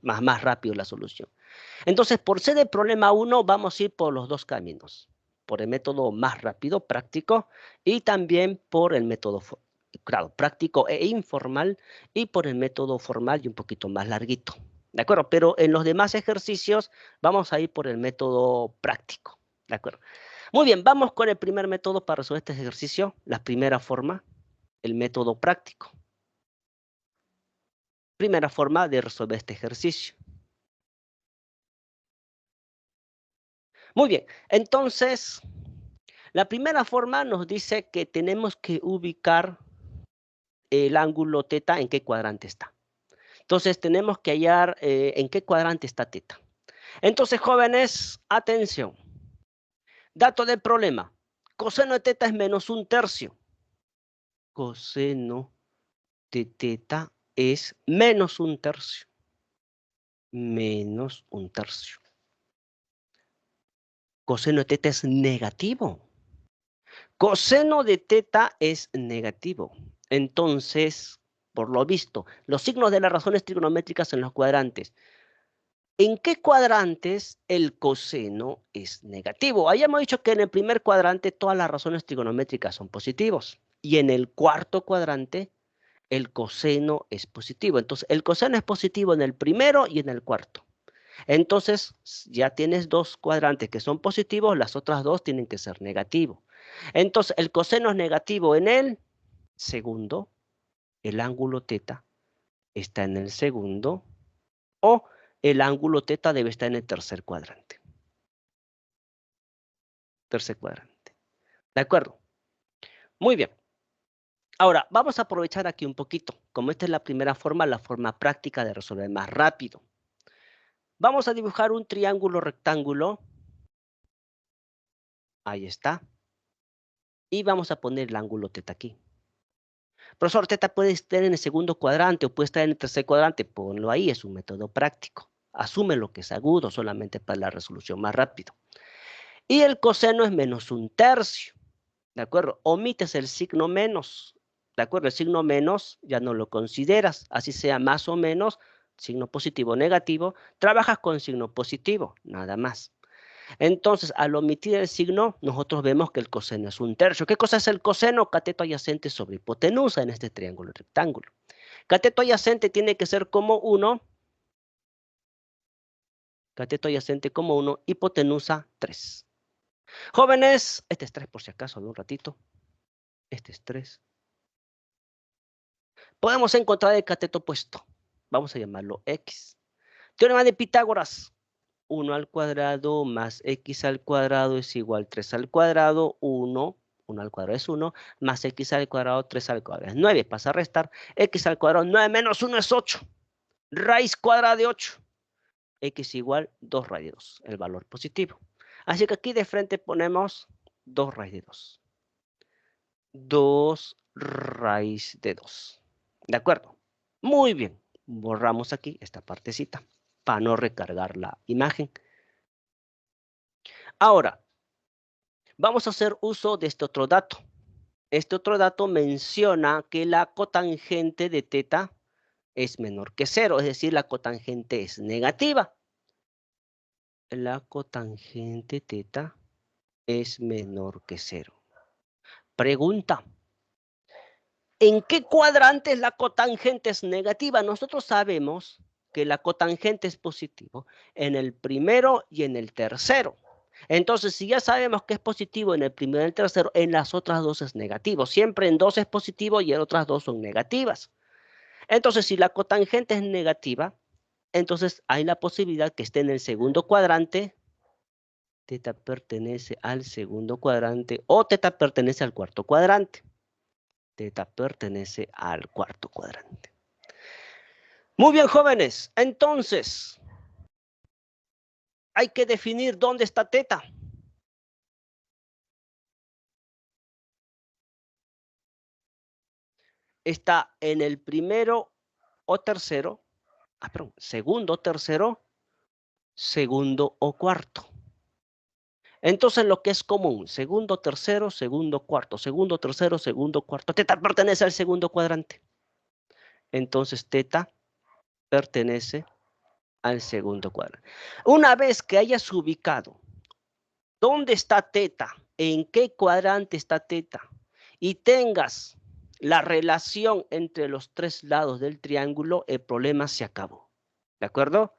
más rápido la solución. Entonces, por ser el problema 1, vamos a ir por los dos caminos. Por el método más rápido, práctico, y también por el método, claro, práctico e informal, y por el método formal y un poquito más larguito. ¿De acuerdo? Pero en los demás ejercicios vamos a ir por el método práctico. ¿De acuerdo? Muy bien, vamos con el primer método para resolver este ejercicio. La primera forma, el método práctico. Primera forma de resolver este ejercicio. Muy bien, entonces, la primera forma nos dice que tenemos que ubicar el ángulo teta en qué cuadrante está. Entonces, tenemos que hallar en qué cuadrante está teta. Entonces, jóvenes, atención. Dato del problema. Coseno de teta es menos 1/3. Coseno de teta es menos 1/3. Menos 1/3. Coseno de teta es negativo. Coseno de teta es negativo. Entonces, por lo visto, los signos de las razones trigonométricas en los cuadrantes. ¿En qué cuadrantes el coseno es negativo? Hayamos dicho que en el primer cuadrante todas las razones trigonométricas son positivos. y en el cuarto cuadrante el coseno es positivo. Entonces, el coseno es positivo en el primero y en el cuarto. Entonces, ya tienes dos cuadrantes que son positivos, las otras dos tienen que ser negativos. Entonces, el coseno es negativo en el segundo, el ángulo teta está en el segundo, o el ángulo teta debe estar en el tercer cuadrante. Tercer cuadrante. ¿De acuerdo? Muy bien. Ahora, vamos a aprovechar aquí un poquito. Como esta es la primera forma, la forma práctica de resolver más rápido. Vamos a dibujar un triángulo rectángulo. Ahí está. Y vamos a poner el ángulo teta aquí. Profesor, teta puede estar en el segundo cuadrante o puede estar en el tercer cuadrante. Ponlo ahí, es un método práctico. Asume lo que es agudo solamente para la resolución más rápido. Y el coseno es menos un tercio. ¿De acuerdo? Omites el signo menos. ¿De acuerdo? El signo menos ya no lo consideras. Así sea más o menos, signo positivo o negativo, trabajas con signo positivo, nada más. Entonces, al omitir el signo, nosotros vemos que el coseno es un tercio. ¿Qué cosa es el coseno? Cateto adyacente sobre hipotenusa en este triángulo rectángulo. Cateto adyacente tiene que ser como 1. Cateto adyacente como 1, hipotenusa 3. Jóvenes, este es 3 por si acaso, de un ratito. Este es 3. Podemos encontrar el cateto opuesto. Vamos a llamarlo X. Teorema de Pitágoras. 1 al cuadrado más X al cuadrado es igual a 3 al cuadrado. 1 al cuadrado es 1, más X al cuadrado, 3 al cuadrado es 9. Pasa a restar. X al cuadrado, 9 menos 1 es 8. Raíz cuadrada de 8. X igual 2 raíz de 2, el valor positivo. Así que aquí de frente ponemos 2 raíz de 2. 2 raíz de 2. ¿De acuerdo? Muy bien. Borramos aquí esta partecita para no recargar la imagen. Ahora, vamos a hacer uso de este otro dato. Este otro dato menciona que la cotangente de teta es menor que 0, es decir, la cotangente es negativa. La cotangente teta es menor que 0. Pregunta. ¿En qué cuadrantes la cotangente es negativa? Nosotros sabemos que la cotangente es positivo en el primero y en el tercero. Entonces, si ya sabemos que es positivo en el primero y en el tercero, en las otras dos es negativo. Siempre en dos es positivo y en otras dos son negativas. Entonces, si la cotangente es negativa, entonces hay la posibilidad que esté en el segundo cuadrante. Teta pertenece al segundo cuadrante o teta pertenece al cuarto cuadrante. Teta pertenece al cuarto cuadrante. Muy bien, jóvenes. Entonces, hay que definir dónde está teta. Está en el primero o tercero, segundo, tercero, segundo o cuarto. Entonces, lo que es común, segundo, tercero, segundo, cuarto, segundo, tercero, segundo, cuarto. Teta pertenece al segundo cuadrante. Entonces, teta pertenece al segundo cuadrante. Una vez que hayas ubicado dónde está teta, en qué cuadrante está teta, y tengas la relación entre los tres lados del triángulo, el problema se acabó. ¿De acuerdo?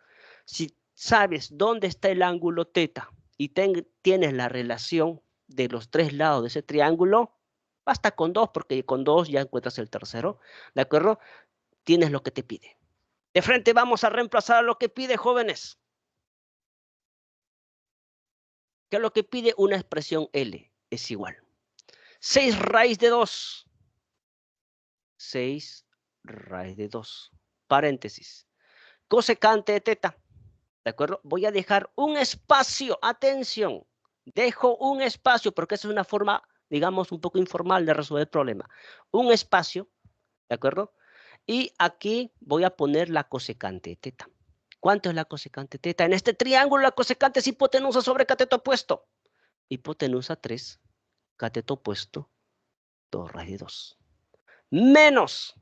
Si sabes dónde está el ángulo teta y tienes la relación de los tres lados de ese triángulo, basta con 2, porque con 2 ya encuentras el tercero. ¿De acuerdo? Tienes lo que te pide. De frente vamos a reemplazar a lo que pide, jóvenes. Que lo que pide una expresión L es igual. 6 raíz de 2. 6 raíz de 2. Paréntesis. Cosecante de teta. ¿De acuerdo? Voy a dejar un espacio. Atención. Dejo un espacio porque esa es una forma, digamos, un poco informal de resolver el problema. Un espacio. ¿De acuerdo? Y aquí voy a poner la cosecante de teta. ¿Cuánto es la cosecante de teta? En este triángulo la cosecante es hipotenusa sobre cateto opuesto. Hipotenusa 3, cateto opuesto, 2 raíz de 2. Menos.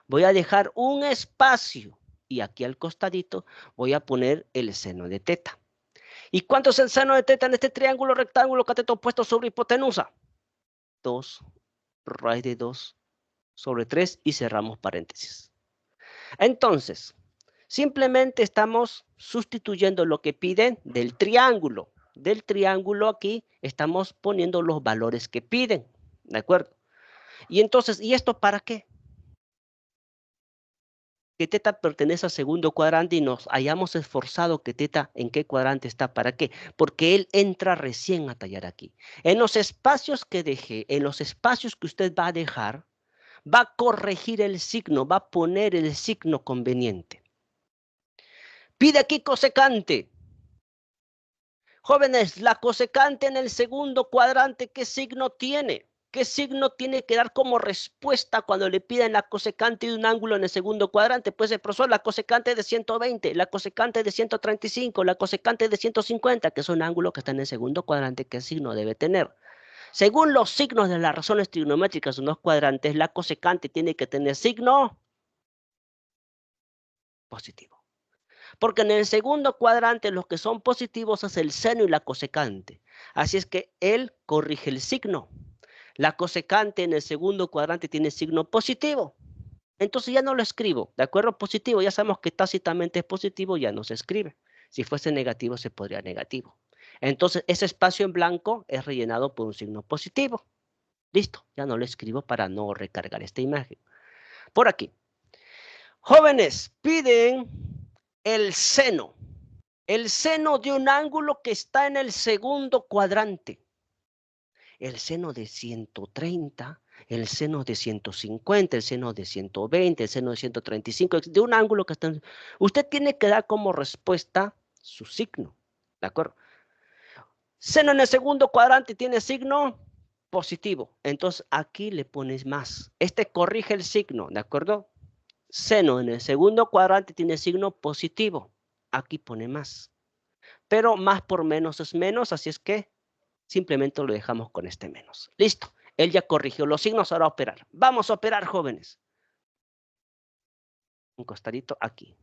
Voy a dejar un espacio y aquí al costadito voy a poner el seno de teta. ¿Y cuánto es el seno de teta en este triángulo rectángulo cateto opuesto sobre hipotenusa? 2 raíz de 2 sobre 3 y cerramos paréntesis. Entonces, simplemente estamos sustituyendo lo que piden del triángulo. Del triángulo aquí estamos poniendo los valores que piden, ¿de acuerdo? Y entonces, ¿y esto para qué? Que teta pertenece al segundo cuadrante y nos hayamos esforzado que teta en qué cuadrante está. ¿Para qué? Porque él entra recién a tallar aquí. En los espacios que dejé, en los espacios que usted va a dejar, va a corregir el signo, va a poner el signo conveniente. Pide aquí cosecante. Jóvenes, la cosecante en el segundo cuadrante, ¿qué signo tiene? ¿Qué signo tiene que dar como respuesta cuando le piden la cosecante de un ángulo en el segundo cuadrante? Pues el profesor, la cosecante de 120, la cosecante de 135, la cosecante de 150, que es un ángulo que está en el segundo cuadrante, ¿qué signo debe tener? Según los signos de las razones trigonométricas en los cuadrantes, la cosecante tiene que tener signo positivo. Porque en el segundo cuadrante los que son positivos es el seno y la cosecante. Así es que él corrige el signo. La cosecante en el segundo cuadrante tiene signo positivo. Entonces ya no lo escribo. ¿De acuerdo? Positivo. Ya sabemos que tácitamente es positivo, ya no se escribe. Si fuese negativo, se podría negativo. Entonces ese espacio en blanco es rellenado por un signo positivo. Listo. Ya no lo escribo para no recargar esta imagen. Por aquí. Jóvenes, piden el seno de un ángulo que está en el segundo cuadrante. El seno de 130, el seno de 150, el seno de 120, el seno de 135, de un ángulo que está en... Usted tiene que dar como respuesta su signo, ¿de acuerdo? Seno en el segundo cuadrante tiene signo positivo, entonces aquí le pones más. Este corrige el signo, ¿de acuerdo? Seno en el segundo cuadrante tiene signo positivo, aquí pone más. Pero más por menos es menos, así es que simplemente lo dejamos con este menos. Listo. Él ya corrigió los signos, ahora a operar. Vamos a operar, jóvenes. Un costadito aquí.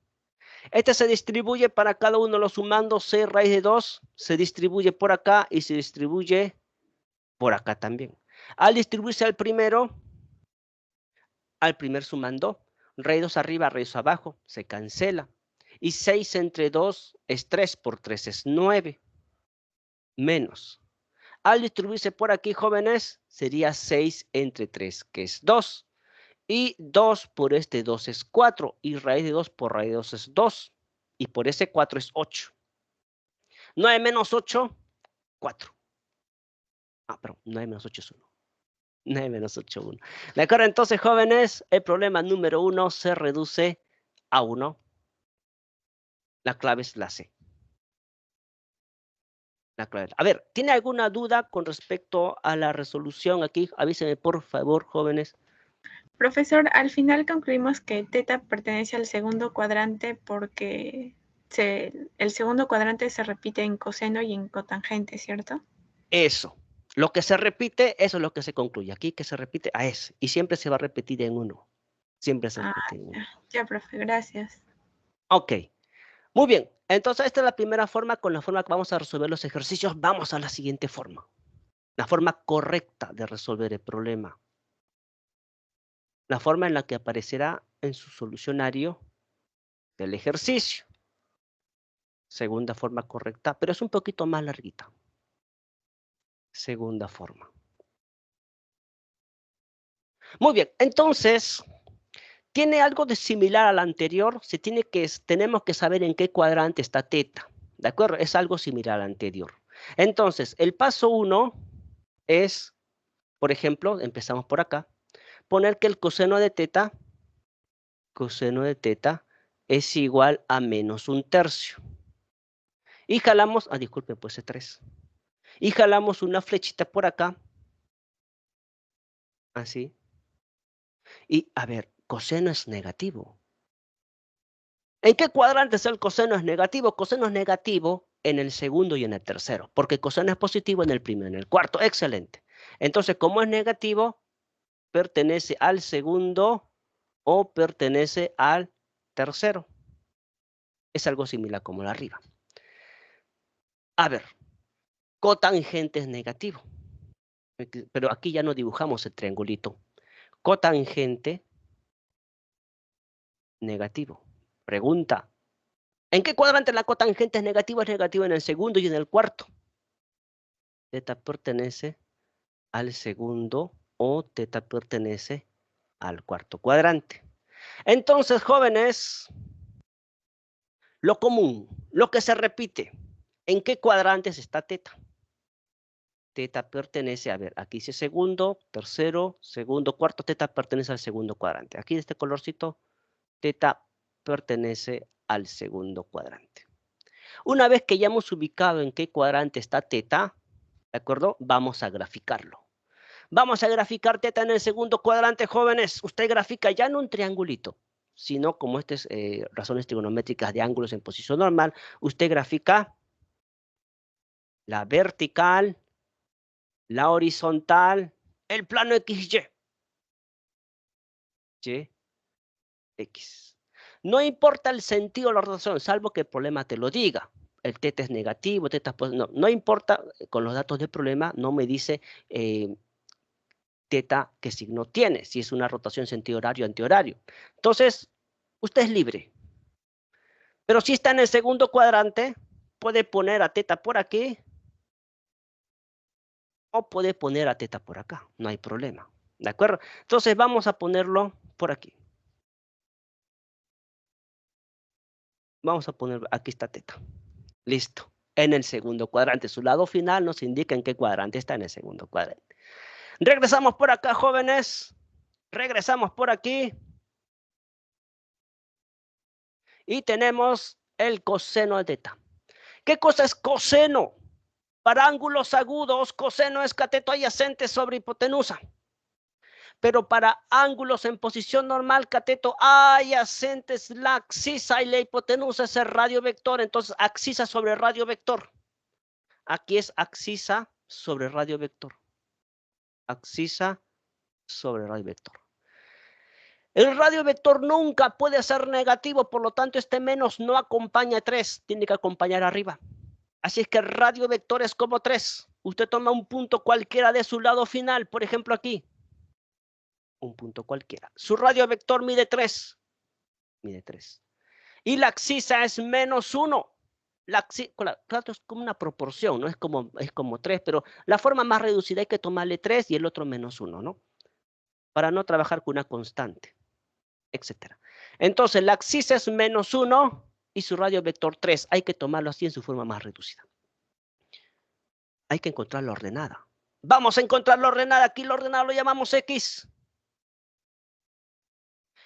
Este se distribuye para cada uno de los sumandos. C raíz de 2 se distribuye por acá y se distribuye por acá también. Al distribuirse al primer sumando, raíz 2 arriba, raíz 2 abajo, se cancela. Y 6 entre 2 es 3, por 3 es 9. Menos. Al distribuirse por aquí, jóvenes, sería 6 entre 3, que es 2. Y 2 por este 2 es 4. Y raíz de 2 por raíz de 2 es 2. Y por ese 4 es 8. 9 menos 8, 4. Ah, perdón, 9 menos 8 es 1. 9 menos 8, 1. ¿De acuerdo? Entonces, jóvenes, el problema número 1 se reduce a 1. La clave es la C. La clave. A ver, ¿tiene alguna duda con respecto a la resolución aquí? Avísenme, por favor, jóvenes. Profesor, al final concluimos que teta pertenece al segundo cuadrante porque el segundo cuadrante se repite en coseno y en cotangente, ¿cierto? Eso. Lo que se repite, eso es lo que se concluye. Aquí que se repite a S. Y siempre se va a repetir en 1. Siempre se repite en 1. Ya, profe, gracias. Ok. Muy bien. Entonces, esta es la primera forma. Con la forma que vamos a resolver los ejercicios, vamos a la siguiente forma. La forma correcta de resolver el problema. La forma en la que aparecerá en su solucionario del ejercicio. Segunda forma correcta, pero es un poquito más larguita. Segunda forma. Muy bien, entonces, tiene algo de similar a la anterior. Tenemos que saber en qué cuadrante está teta. ¿De acuerdo? Es algo similar al anterior. Entonces, el paso 1 es, por ejemplo, empezamos por acá, poner que el coseno de teta es igual a menos 1/3. Y jalamos, disculpen, pues es 3. Y jalamos una flechita por acá. Así. Y, a ver, coseno es negativo. ¿En qué cuadrante es el coseno es negativo? Coseno es negativo en el segundo y en el tercero, porque coseno es positivo en el primero y en el cuarto. Excelente. Entonces, como es negativo, pertenece al segundo o pertenece al tercero. Es algo similar como la arriba. A ver, cotangente es negativo. Pero aquí ya no dibujamos el triangulito. Cotangente negativo. Pregunta. ¿En qué cuadrante la cotangente es negativa? Es negativa en el segundo y en el cuarto. Teta pertenece al segundo o teta pertenece al cuarto cuadrante. Entonces, jóvenes, lo común, lo que se repite, ¿en qué cuadrantes está teta? Teta pertenece, a ver, aquí dice segundo, tercero, segundo, cuarto, teta pertenece al segundo cuadrante. Aquí de este colorcito, teta pertenece al segundo cuadrante. Una vez que ya hemos ubicado en qué cuadrante está teta, ¿de acuerdo? Vamos a graficarlo. Vamos a graficar teta en el segundo cuadrante, jóvenes. Usted grafica ya no un triangulito, sino como este es razones trigonométricas de ángulos en posición normal, usted grafica la vertical, la horizontal, el plano XY. Y, X. No importa el sentido de la rotación, salvo que el problema te lo diga. El teta es negativo, teta es positivo. No importa, con los datos del problema no me dice teta qué signo tiene, si es una rotación sentido horario o antihorario. Entonces, usted es libre. Pero si está en el segundo cuadrante, puede poner a teta por aquí o puede poner a teta por acá. No hay problema. ¿De acuerdo? Entonces vamos a ponerlo por aquí. Vamos a poner, aquí está teta. Listo. En el segundo cuadrante. Su lado final nos indica en qué cuadrante está en el segundo cuadrante. Regresamos por acá, jóvenes. Regresamos por aquí. Y tenemos el coseno de teta. ¿Qué cosa es coseno? Para ángulos agudos, coseno es cateto adyacente sobre hipotenusa. Pero para ángulos en posición normal, cateto adyacente es la axisa y la hipotenusa es el radio vector. Entonces, axisa sobre radio vector. Aquí es axisa sobre radio vector. Axisa sobre radio vector. El radio vector nunca puede ser negativo, por lo tanto, este menos no acompaña 3, tiene que acompañar arriba. Así es que el radio vector es como 3. Usted toma un punto cualquiera de su lado final, por ejemplo aquí. Un punto cualquiera. Su radio vector mide 3. Mide 3. Y la axisa es menos 1. La axisa, claro, es como una proporción, ¿no? Es como 3, pero la forma más reducida hay que tomarle 3 y el otro menos 1, ¿no? Para no trabajar con una constante, etc. Entonces, la axisa es menos 1 y su radio vector 3. Hay que tomarlo así en su forma más reducida. Hay que encontrar la ordenada. Vamos a encontrar la ordenada. Aquí la ordenada lo llamamos X.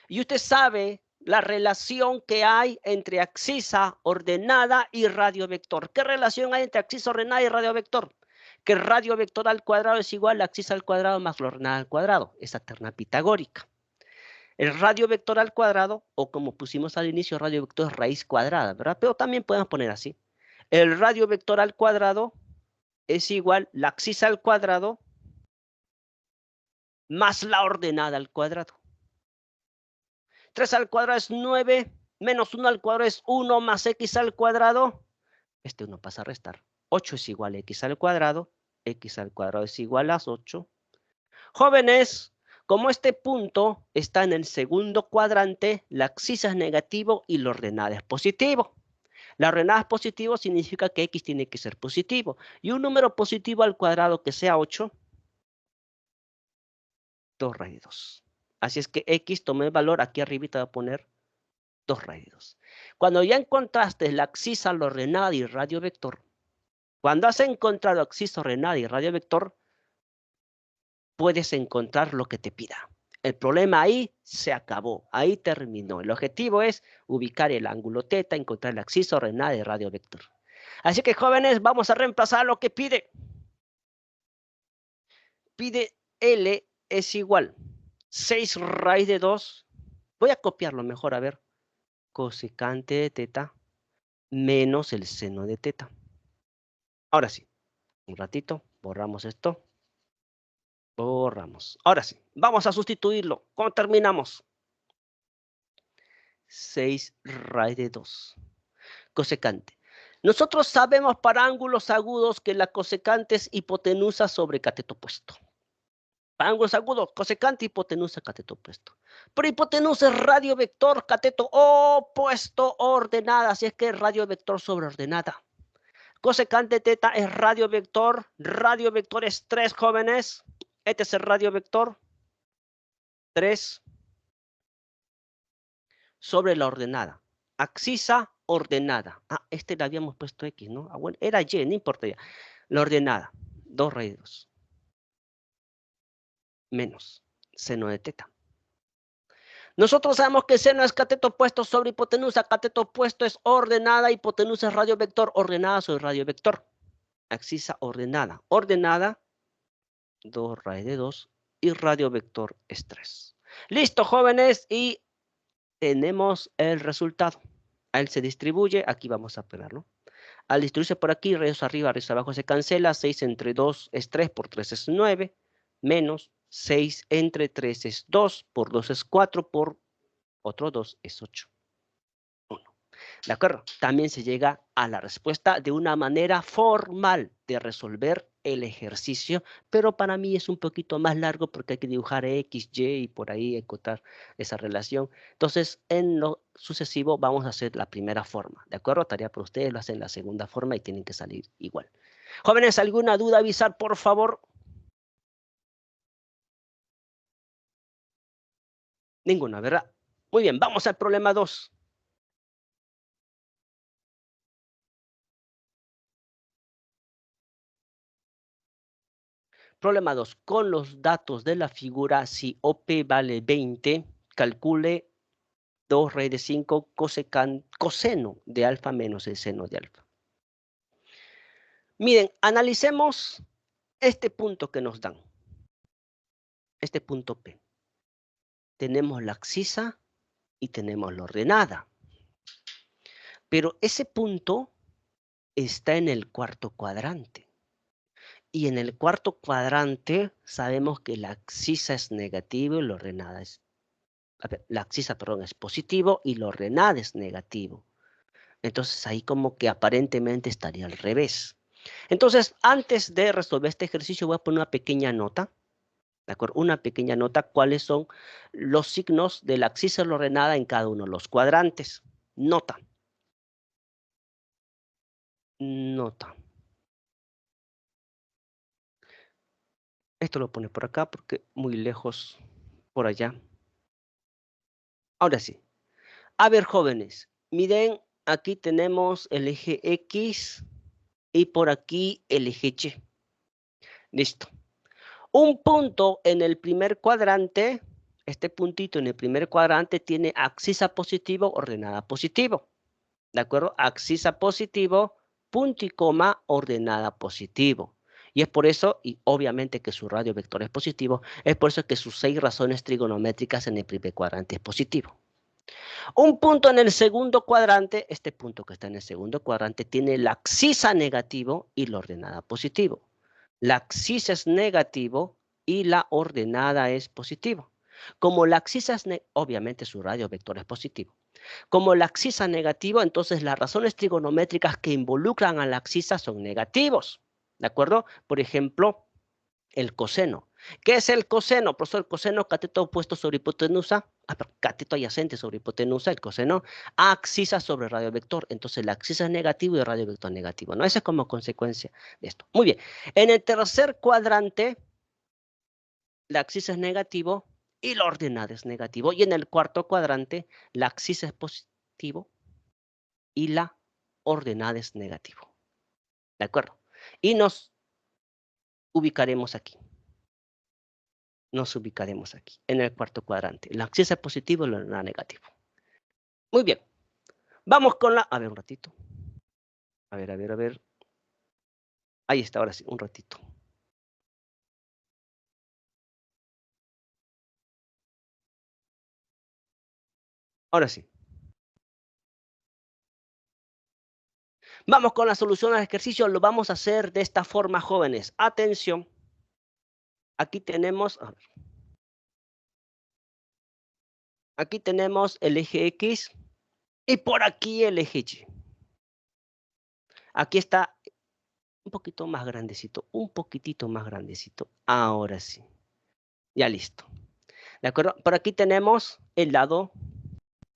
Y usted sabe la relación que hay entre axisa ordenada y radio vector. ¿Qué relación hay entre axisa ordenada y radio vector? Que el radio vector al cuadrado es igual a axisa al cuadrado más la ordenada al cuadrado. Esa terna pitagórica. El radio vector al cuadrado, o como pusimos al inicio, radio vector es raíz cuadrada, ¿verdad? Pero también podemos poner así. El radio vector al cuadrado es igual la axisa al cuadrado más la ordenada al cuadrado. 3 al cuadrado es 9, menos 1 al cuadrado es 1 más x al cuadrado. Este 1 pasa a restar. 8 es igual a x al cuadrado es igual a 8. Jóvenes, como este punto está en el segundo cuadrante, la axisa es negativo y la ordenada es positivo. La ordenada es positivo significa que x tiene que ser positivo. Y un número positivo al cuadrado que sea 8, 2 raíz de 2. Así es que x, tomé el valor, aquí arribita voy a poner 2 raíz de 2. Cuando ya encontraste la axisa, la ordenada y el radio vector, cuando has encontrado axisa, ordenada y radio vector, puedes encontrar lo que te pida. El problema ahí se acabó, ahí terminó. El objetivo es ubicar el ángulo teta, encontrar la axisa, ordenada y radio vector. Así que, jóvenes, vamos a reemplazar lo que pide. Pide L es igual 6 raíz de 2. Voy a copiarlo mejor, a ver. Cosecante de teta menos el seno de teta. Ahora sí, un ratito, borramos esto. Borramos. Ahora sí, vamos a sustituirlo. ¿Cómo terminamos? 6 raíz de 2. Cosecante. Nosotros sabemos para ángulos agudos que la cosecante es hipotenusa sobre cateto opuesto. Para ángulos agudos, cosecante, hipotenusa, cateto opuesto. Pero hipotenusa es radio vector, cateto opuesto, ordenada. Así es que es radio vector sobre ordenada. Cosecante teta es radio vector es 3, jóvenes. Este es el radio vector 3 sobre la ordenada. Axisa ordenada. Ah, este le habíamos puesto X, ¿no? Ah, bueno, era Y, no importa ya. La ordenada, 2 raíz de 2. Menos seno de teta. Nosotros sabemos que seno es cateto opuesto sobre hipotenusa. Cateto opuesto es ordenada, hipotenusa es radio vector, ordenada sobre radio vector. Axisa ordenada. Ordenada, 2 raíz de 2 y radio vector es 3. Listo, jóvenes, y tenemos el resultado. A él se distribuye, aquí vamos a pegarlo. Al distribuirse por aquí, rayos arriba, rayos abajo se cancela. 6 entre 2 es 3, por 3 es 9, menos 6 entre 3 es 2, por 2 es 4, por otro 2 es 8. 1. ¿De acuerdo? También se llega a la respuesta de una manera formal de resolver el ejercicio, pero para mí es un poquito más largo porque hay que dibujar X, Y y por ahí encontrar esa relación. Entonces, en lo sucesivo vamos a hacer la primera forma, ¿de acuerdo? Tarea para ustedes, lo hacen la segunda forma y tienen que salir igual. Jóvenes, ¿alguna duda? Avisar, por favor. Ninguna, ¿verdad? Muy bien, vamos al problema 2. Problema 2. Con los datos de la figura, si OP vale 20, calcule 2 raíz de 5 coseno de alfa menos el seno de alfa. Miren, analicemos este punto que nos dan. Este punto P. Tenemos la abscisa y tenemos la ordenada. Pero ese punto está en el cuarto cuadrante. Y en el cuarto cuadrante sabemos que la abscisa es negativo y la ordenada es... la abscisa, perdón, es positivo y la ordenada es negativo. Entonces ahí como que aparentemente estaría al revés. Entonces, antes de resolver este ejercicio voy a poner una pequeña nota. ¿De acuerdo? Una pequeña nota, cuáles son los signos de la abscisa y la ordenada en cada uno de los cuadrantes. Nota. Nota. Esto lo pone por acá porque muy lejos por allá. Ahora sí. A ver, jóvenes, miren, aquí tenemos el eje X y por aquí el eje Y. Listo. Un punto en el primer cuadrante, este puntito en el primer cuadrante tiene abscisa positivo, ordenada positivo. ¿De acuerdo? Abscisa positivo, punto y coma, ordenada positivo. Y es por eso, y obviamente que su radio vector es positivo, es por eso que sus 6 razones trigonométricas en el primer cuadrante es positivo. Un punto en el segundo cuadrante, este punto que está en el segundo cuadrante, tiene la abscisa negativo y la ordenada positivo. La abscisa es negativo y la ordenada es positivo. Como la abscisa es obviamente su radio vector es positivo. Como la abscisa negativo, entonces las razones trigonométricas que involucran a la abscisa son negativos. ¿De acuerdo? Por ejemplo, el coseno. ¿Qué es el coseno? Profesor, el coseno, cateto opuesto sobre hipotenusa. Cateto adyacente sobre hipotenusa, el coseno. Abscisa sobre radio vector. Entonces la abscisa es negativo y el radio vector negativo, ¿no? Esa es como consecuencia de esto. Muy bien. En el tercer cuadrante, la abscisa es negativo y la ordenada es negativo. Y en el cuarto cuadrante, la abscisa es positivo y la ordenada es negativo. ¿De acuerdo? Y nos ubicaremos aquí. Nos ubicaremos aquí, en el cuarto cuadrante. La abscisa es positivo y la ordenada negativo. Muy bien. Vamos con la... A ver, un ratito. A ver. Ahí está, ahora sí, un ratito. Ahora sí. Vamos con la solución al ejercicio. Lo vamos a hacer de esta forma, jóvenes. Atención. Aquí tenemos... A ver. Aquí tenemos el eje X y por aquí el eje Y. Aquí está un poquito más grandecito, un poquitito más grandecito. Ahora sí. Ya listo. ¿De acuerdo? Por aquí tenemos el lado,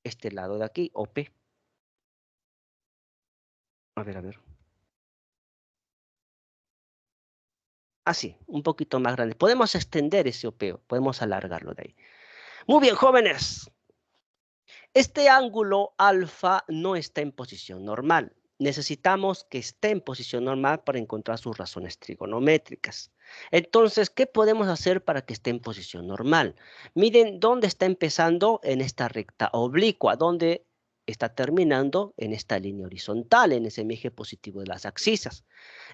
este lado de aquí, OP. A ver. Así, un poquito más grande. Podemos extender ese OP, podemos alargarlo de ahí. Muy bien, jóvenes. Este ángulo alfa no está en posición normal. Necesitamos que esté en posición normal para encontrar sus razones trigonométricas. Entonces, ¿qué podemos hacer para que esté en posición normal? Miren dónde está empezando en esta recta oblicua, dónde está terminando en esta línea horizontal, en ese eje positivo de las axisas.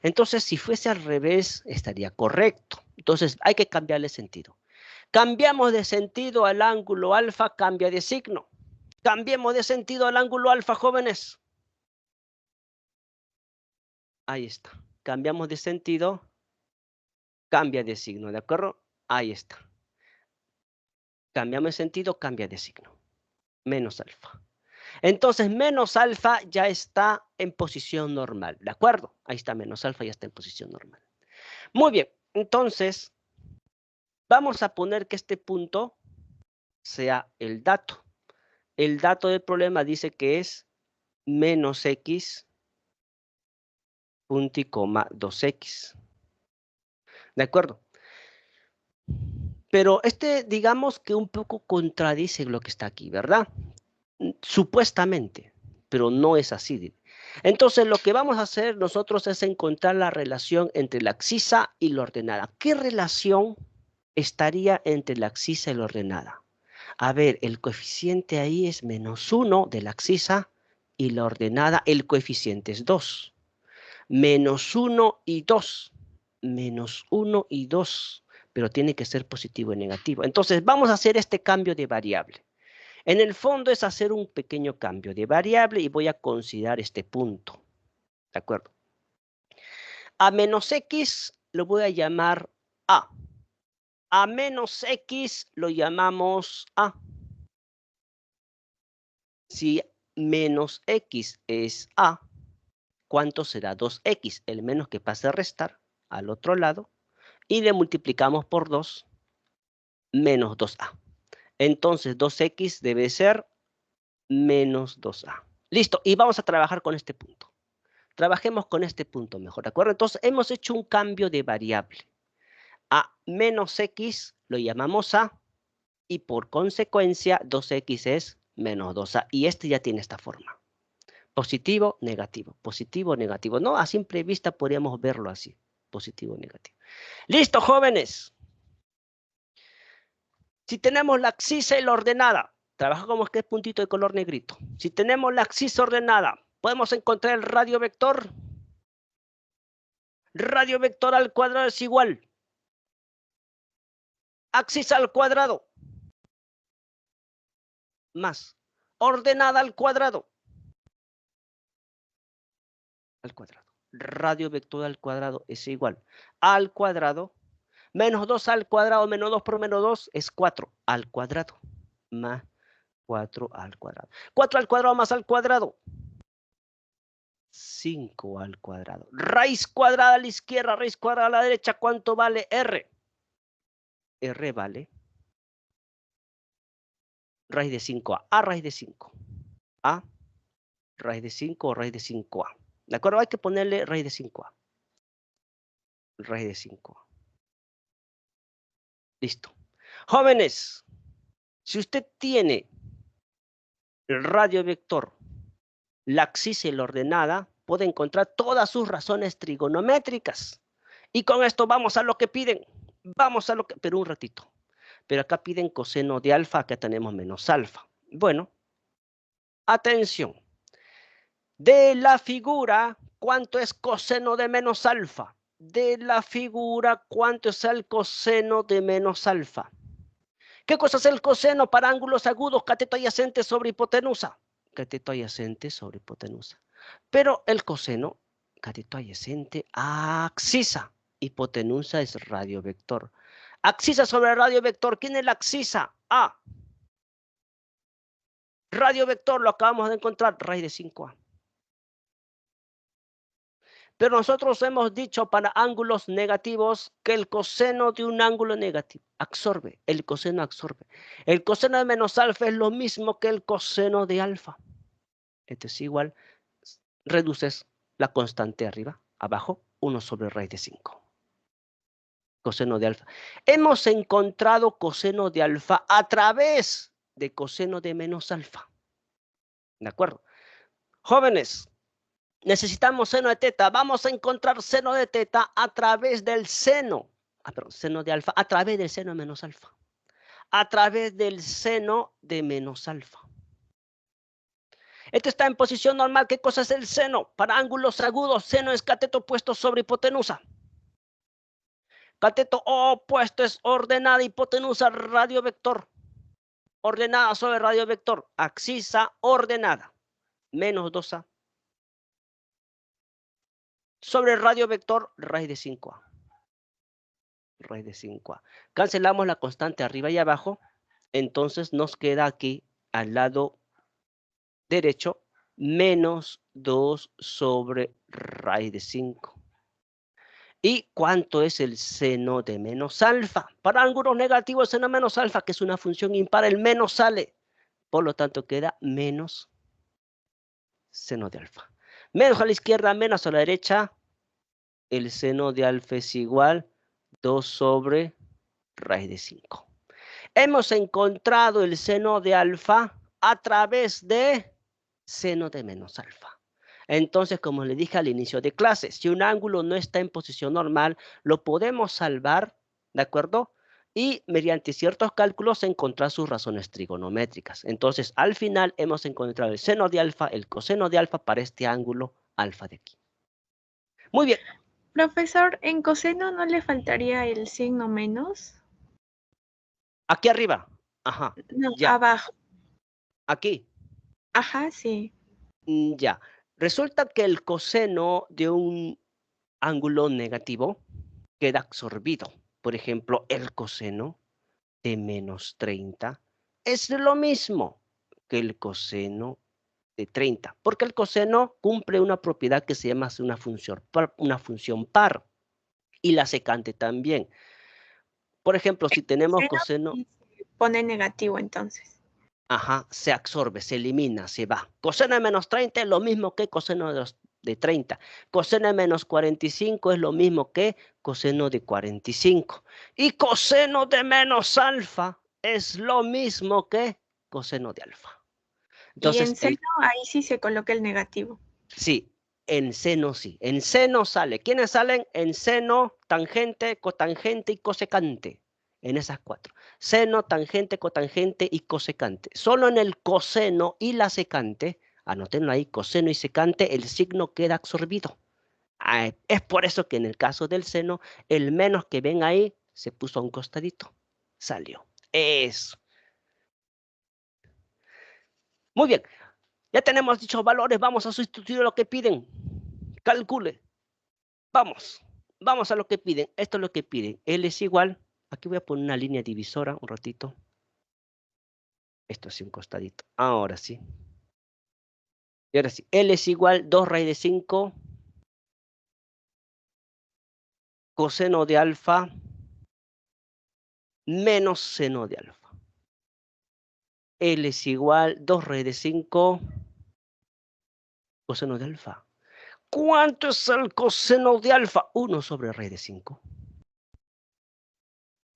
Entonces, si fuese al revés, estaría correcto. Entonces, hay que cambiarle sentido. Cambiamos de sentido al ángulo alfa, cambia de signo. Cambiemos de sentido al ángulo alfa, jóvenes. Ahí está. Cambiamos de sentido, cambia de signo, ¿de acuerdo? Ahí está. Cambiamos de sentido, cambia de signo. Menos alfa. Entonces, menos alfa ya está en posición normal, ¿de acuerdo? Ahí está, menos alfa ya está en posición normal. Muy bien, entonces, vamos a poner que este punto sea el dato. El dato del problema dice que es menos x punto y coma 2x. ¿De acuerdo? Pero digamos que un poco contradice lo que está aquí, ¿verdad? Supuestamente, pero no es así. Entonces, lo que vamos a hacer nosotros es encontrar la relación entre la abscisa y la ordenada. ¿Qué relación estaría entre la abscisa y la ordenada? A ver, el coeficiente ahí es -1 de la abscisa y la ordenada, el coeficiente es 2. -1 y 2. -1 y 2. Pero tiene que ser positivo y negativo. Entonces, vamos a hacer este cambio de variable. En el fondo es hacer un pequeño cambio de variable y voy a considerar este punto. ¿De acuerdo? A menos x lo voy a llamar A. A menos x lo llamamos A. Si menos x es A, ¿cuánto será 2x? El menos que pase a restar al otro lado. Y le multiplicamos por 2, menos 2a. Entonces 2x debe ser menos 2a. Listo, y vamos a trabajar con este punto. Trabajemos con este punto mejor, ¿de acuerdo? Entonces hemos hecho un cambio de variable. A menos x lo llamamos a, y por consecuencia 2x es menos 2a. Y este ya tiene esta forma. Positivo, negativo, positivo, negativo. No, a simple vista podríamos verlo así. Positivo, negativo. Listo, jóvenes. Si tenemos la abscisa y la ordenada, trabaja como que es puntito de color negrito. Si tenemos la abscisa ordenada, podemos encontrar el radio vector. Radio vector al cuadrado es igual. Abscisa al cuadrado. Más. Ordenada al cuadrado. Al cuadrado. Radio vector al cuadrado es igual. Al cuadrado. Menos 2 al cuadrado, menos 2 por menos 2 es 4 al cuadrado. Más 4 al cuadrado. 4 al cuadrado más al cuadrado. 5 al cuadrado. Raíz cuadrada a la izquierda, raíz cuadrada a la derecha. ¿Cuánto vale R? R vale raíz de 5A. A raíz de 5. A raíz de 5 o raíz de 5A. ¿De acuerdo? Hay que ponerle raíz de 5A. Raíz de 5A. Listo. Jóvenes, si usted tiene el radio vector, la abscisa y la ordenada, puede encontrar todas sus razones trigonométricas. Y con esto vamos a lo que piden. Vamos a lo que... Pero un ratito. Pero acá piden coseno de alfa, acá tenemos menos alfa. Bueno, atención. De la figura, ¿cuánto es coseno de menos alfa? De la figura, ¿cuánto es el coseno de menos alfa? ¿Qué cosa es el coseno para ángulos agudos, cateto adyacente sobre hipotenusa? Cateto adyacente sobre hipotenusa. Pero el coseno, cateto adyacente a abscisa. Hipotenusa es radio vector. Abscisa sobre radio vector. ¿Quién es la abscisa? A. Radio vector lo acabamos de encontrar, raíz de 5A. Pero nosotros hemos dicho para ángulos negativos que el coseno de un ángulo negativo absorbe, el coseno absorbe. El coseno de menos alfa es lo mismo que el coseno de alfa. Esto es igual, reduces la constante arriba, abajo, 1 sobre raíz de 5. Coseno de alfa. Hemos encontrado coseno de alfa a través de coseno de menos alfa. ¿De acuerdo? Jóvenes, necesitamos seno de teta. Vamos a encontrar seno de teta a través del seno. Perdón, seno de alfa, a través del seno de menos alfa. A través del seno de menos alfa. Esto está en posición normal. ¿Qué cosa es el seno? Para ángulos agudos, seno es cateto opuesto sobre hipotenusa. Cateto opuesto es ordenada, hipotenusa, radio vector. Ordenada sobre radio vector. Axisa ordenada. Menos 2A. Sobre radio vector, raíz de 5A. Raíz de 5A. Cancelamos la constante arriba y abajo. Entonces nos queda aquí al lado derecho menos 2 sobre raíz de 5. ¿Y cuánto es el seno de menos alfa? Para ángulos negativos, seno menos alfa, que es una función impar, el menos sale. Por lo tanto, queda menos seno de alfa. Menos a la izquierda, menos a la derecha. El seno de alfa es igual 2 sobre raíz de 5. Hemos encontrado el seno de alfa a través de seno de menos alfa. Entonces, como le dije al inicio de clase, si un ángulo no está en posición normal, lo podemos salvar, ¿de acuerdo? Y mediante ciertos cálculos encontrar sus razones trigonométricas. Entonces, al final hemos encontrado el seno de alfa, el coseno de alfa para este ángulo alfa de aquí. Muy bien. Profesor, ¿en coseno no le faltaría el signo menos? Aquí arriba. Ajá. No, Ya. abajo. Aquí. Ajá, sí. Ya. Resulta que el coseno de un ángulo negativo queda absorbido. Por ejemplo, el coseno de menos 30 es lo mismo que el coseno de 30, porque el coseno cumple una propiedad que se llama una función par, y la secante también. Por ejemplo, si tenemos coseno... Se pone negativo entonces. Ajá, se absorbe, se elimina, se va. Coseno de menos 30 es lo mismo que coseno de 30. Coseno de menos 45 es lo mismo que coseno de 45. Y coseno de menos alfa es lo mismo que coseno de alfa. Entonces, y en seno, ahí sí se coloca el negativo. Sí, en seno sí. En seno sale. ¿Quiénes salen? En seno, tangente, cotangente y cosecante. En esas 4. Seno, tangente, cotangente y cosecante. Solo en el coseno y la secante, anótenlo ahí, coseno y secante, el signo queda absorbido. Es por eso que en el caso del seno, el menos que ven ahí se puso a un costadito. Salió. Eso. Muy bien. Ya tenemos dichos valores. Vamos a sustituir lo que piden. Calcule. Vamos a lo que piden. Esto es lo que piden. L es igual. Aquí voy a poner una línea divisora un ratito. Esto es un costadito. Ahora sí. Y ahora sí. L es igual 2 raíz de 5. Coseno de alfa menos seno de alfa. L es igual 2 raíz de 5. Coseno de alfa. ¿Cuánto es el coseno de alfa? 1 sobre raíz de 5.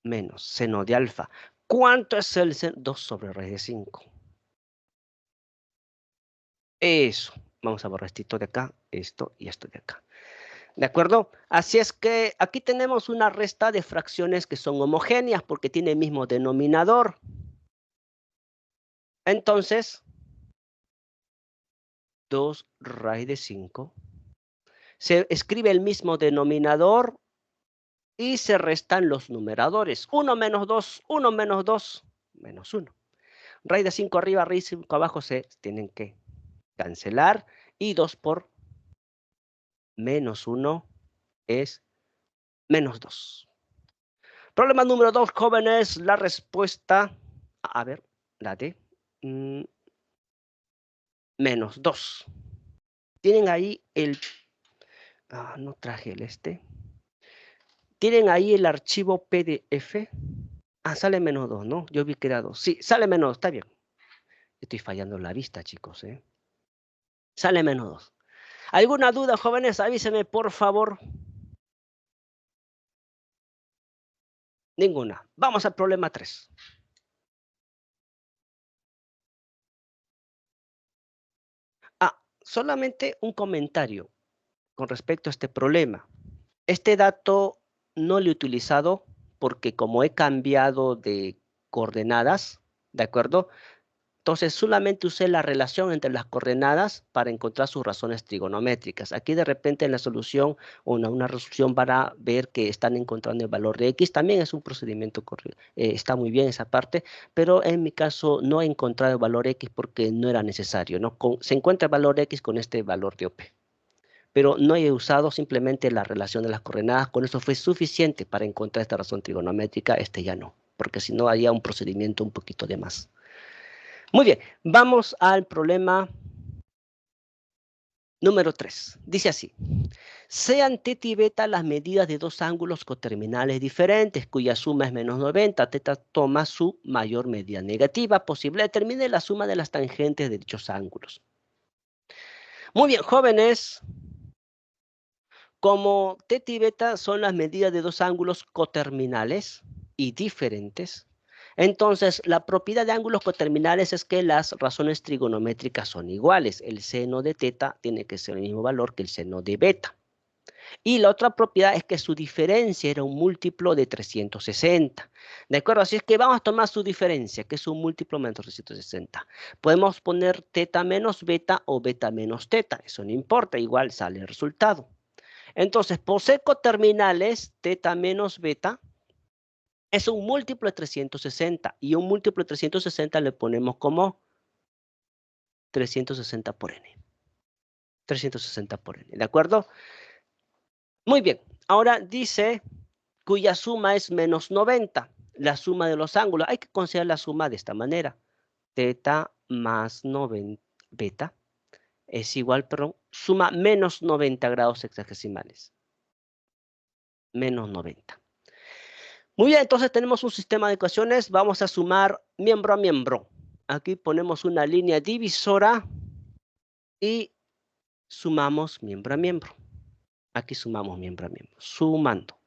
Menos seno de alfa. ¿Cuánto es el seno? 2 sobre raíz de 5. Eso. Vamos a borrar esto de acá, esto y esto de acá. ¿De acuerdo? Así es que aquí tenemos una resta de fracciones que son homogéneas porque tiene el mismo denominador. Entonces, 2 raíz de 5. Se escribe el mismo denominador y se restan los numeradores. 1 menos 2, 1 menos 2, menos 1. Raíz de 5 arriba, raíz de 5 abajo se tienen que cancelar. Y 2 por menos 1 es menos 2. Problema número 2, jóvenes, la respuesta, a ver, la de menos 2. Tienen ahí el No traje el ¿Tienen ahí el archivo PDF? Sale menos 2, ¿no? Yo vi que era 2. Sí, sale menos 2, está bien. Estoy fallando en la vista, chicos, ¿eh? Sale menos 2. ¿Alguna duda, jóvenes? Avísenme, por favor. Ninguna. Vamos al problema 3. Solamente un comentario con respecto a este problema. Este dato no lo he utilizado porque como he cambiado de coordenadas, ¿de acuerdo? Entonces solamente usé la relación entre las coordenadas para encontrar sus razones trigonométricas. Aquí de repente en la solución o en una resolución van a ver que están encontrando el valor de X. También es un procedimiento correcto. Está muy bien esa parte, pero en mi caso no he encontrado el valor X porque no era necesario, ¿no? Se encuentra el valor X con este valor de OP. Pero no he usado simplemente la relación de las coordenadas. Con eso fue suficiente para encontrar esta razón trigonométrica. Ya no, porque si no haría un procedimiento un poquito de más. Muy bien, vamos al problema número 3. Dice así. Sean teta y beta las medidas de dos ángulos coterminales diferentes, cuya suma es menos 90. Teta toma su mayor medida negativa posible. Determine la suma de las tangentes de dichos ángulos. Muy bien, jóvenes. Como teta y beta son las medidas de dos ángulos coterminales y diferentes, entonces la propiedad de ángulos coterminales es que las razones trigonométricas son iguales. El seno de teta tiene que ser el mismo valor que el seno de beta. Y la otra propiedad es que su diferencia era un múltiplo de 360. ¿De acuerdo? Así es que vamos a tomar su diferencia, que es un múltiplo menos 360. Podemos poner teta menos beta o beta menos teta. Eso no importa, igual sale el resultado. Entonces, por ser coterminales, teta menos beta es un múltiplo de 360. Y un múltiplo de 360 le ponemos como 360 por n. 360 por n, ¿de acuerdo? Muy bien. Ahora dice cuya suma es menos 90. La suma de los ángulos. Hay que considerar la suma de esta manera. Teta más 90 beta es igual, perdón, suma menos 90 grados sexagesimales. Menos 90. Muy bien, entonces tenemos un sistema de ecuaciones. Vamos a sumar miembro a miembro. Aquí ponemos una línea divisora y sumamos miembro a miembro. Aquí sumamos miembro a miembro, sumando.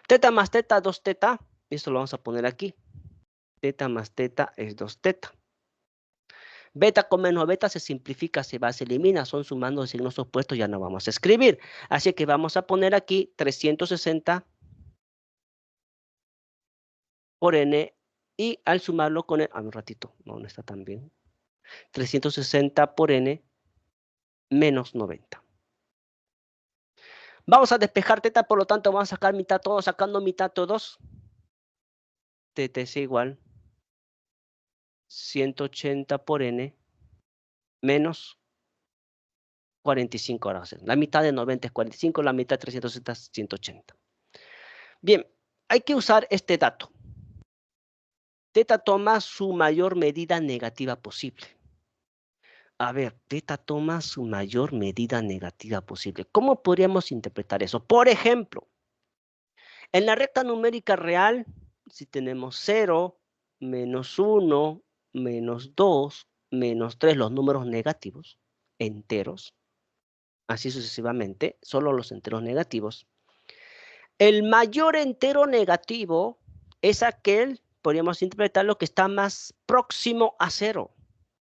Teta más teta, 2 teta. Esto lo vamos a poner aquí. Teta más teta es 2 teta. Beta con menos beta se simplifica, se va, se elimina. Son sumando signos opuestos, ya no vamos a escribir. Así que vamos a poner aquí 360 por n. Y al sumarlo con el... un ratito, no está tan bien. 360 por n menos 90. Vamos a despejar teta, por lo tanto vamos a sacar mitad todo, sacando mitad todos. Teta es igual 180 por n menos 45 grados. La mitad de 90 es 45, la mitad de 360 es 180. Bien, hay que usar este dato. Teta toma su mayor medida negativa posible. A ver, teta toma su mayor medida negativa posible. ¿Cómo podríamos interpretar eso? Por ejemplo, en la recta numérica real, si tenemos 0, menos 1, menos 2, menos 3, los números negativos, enteros, así sucesivamente, solo los enteros negativos. El mayor entero negativo es aquel, podríamos interpretarlo, que está más próximo a 0.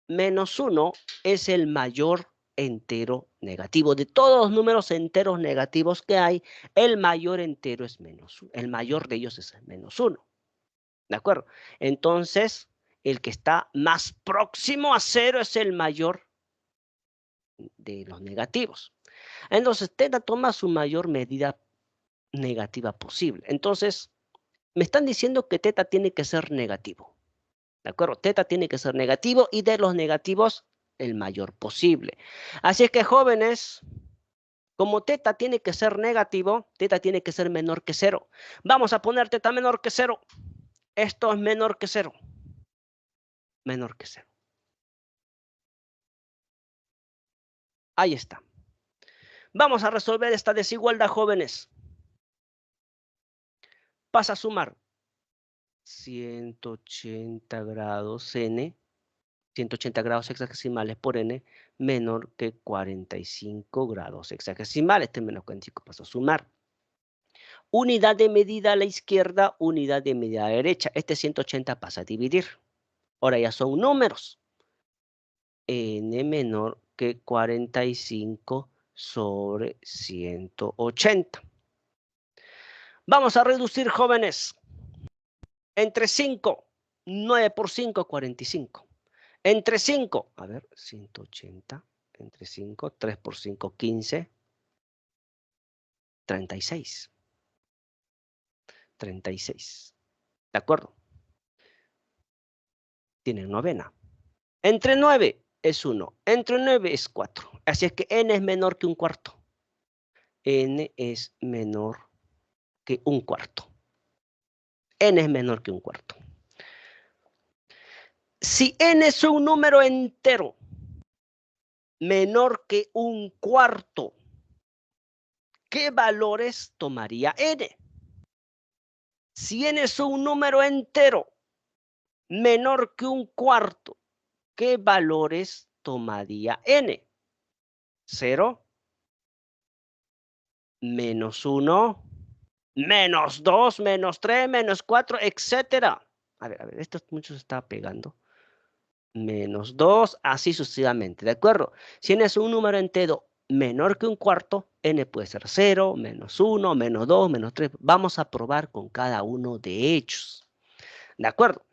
Menos 1 es el mayor entero negativo. De todos los números enteros negativos que hay, el mayor entero es menos 1. El mayor de ellos es el menos 1. ¿De acuerdo? Entonces, el que está más próximo a 0 es el mayor de los negativos. Entonces, teta toma su mayor medida negativa posible. Entonces, me están diciendo que teta tiene que ser negativo. ¿De acuerdo? Teta tiene que ser negativo y de los negativos, el mayor posible. Así es que, jóvenes, como teta tiene que ser negativo, teta tiene que ser menor que 0. Vamos a poner teta menor que 0. Esto es menor que 0. Menor que 0. Ahí está. Vamos a resolver esta desigualdad, jóvenes. Pasa a sumar 180 grados n, 180 grados hexagesimales por n, menor que 45 grados hexagesimales. Este menos 45 pasa a sumar. Unidad de medida a la izquierda, unidad de medida a la derecha. Este 180 pasa a dividir. Ahora ya son números. N menor que 45 sobre 180. Vamos a reducir, jóvenes. Entre 5, 9 por 5, 45. Entre 5, a ver, 180. Entre 5, 3 por 5, 15. 36. 36. ¿De acuerdo? Tienen novena. Entre 9 es 1. Entre 9 es 4. Así es que n es menor que un cuarto. N es menor que un cuarto. N es menor que un cuarto. Si n es un número entero menor que un cuarto, ¿qué valores tomaría n? Si n es un número entero menor que un cuarto, ¿qué valores tomaría n? 0, menos 1, menos 2, menos 3, menos 4, etcétera. A ver, esto mucho se está pegando. Menos 2, así sucesivamente, ¿de acuerdo? Si n es un número entero menor que un cuarto, n puede ser 0, menos 1, menos 2, menos 3. Vamos a probar con cada uno de ellos. ¿De acuerdo?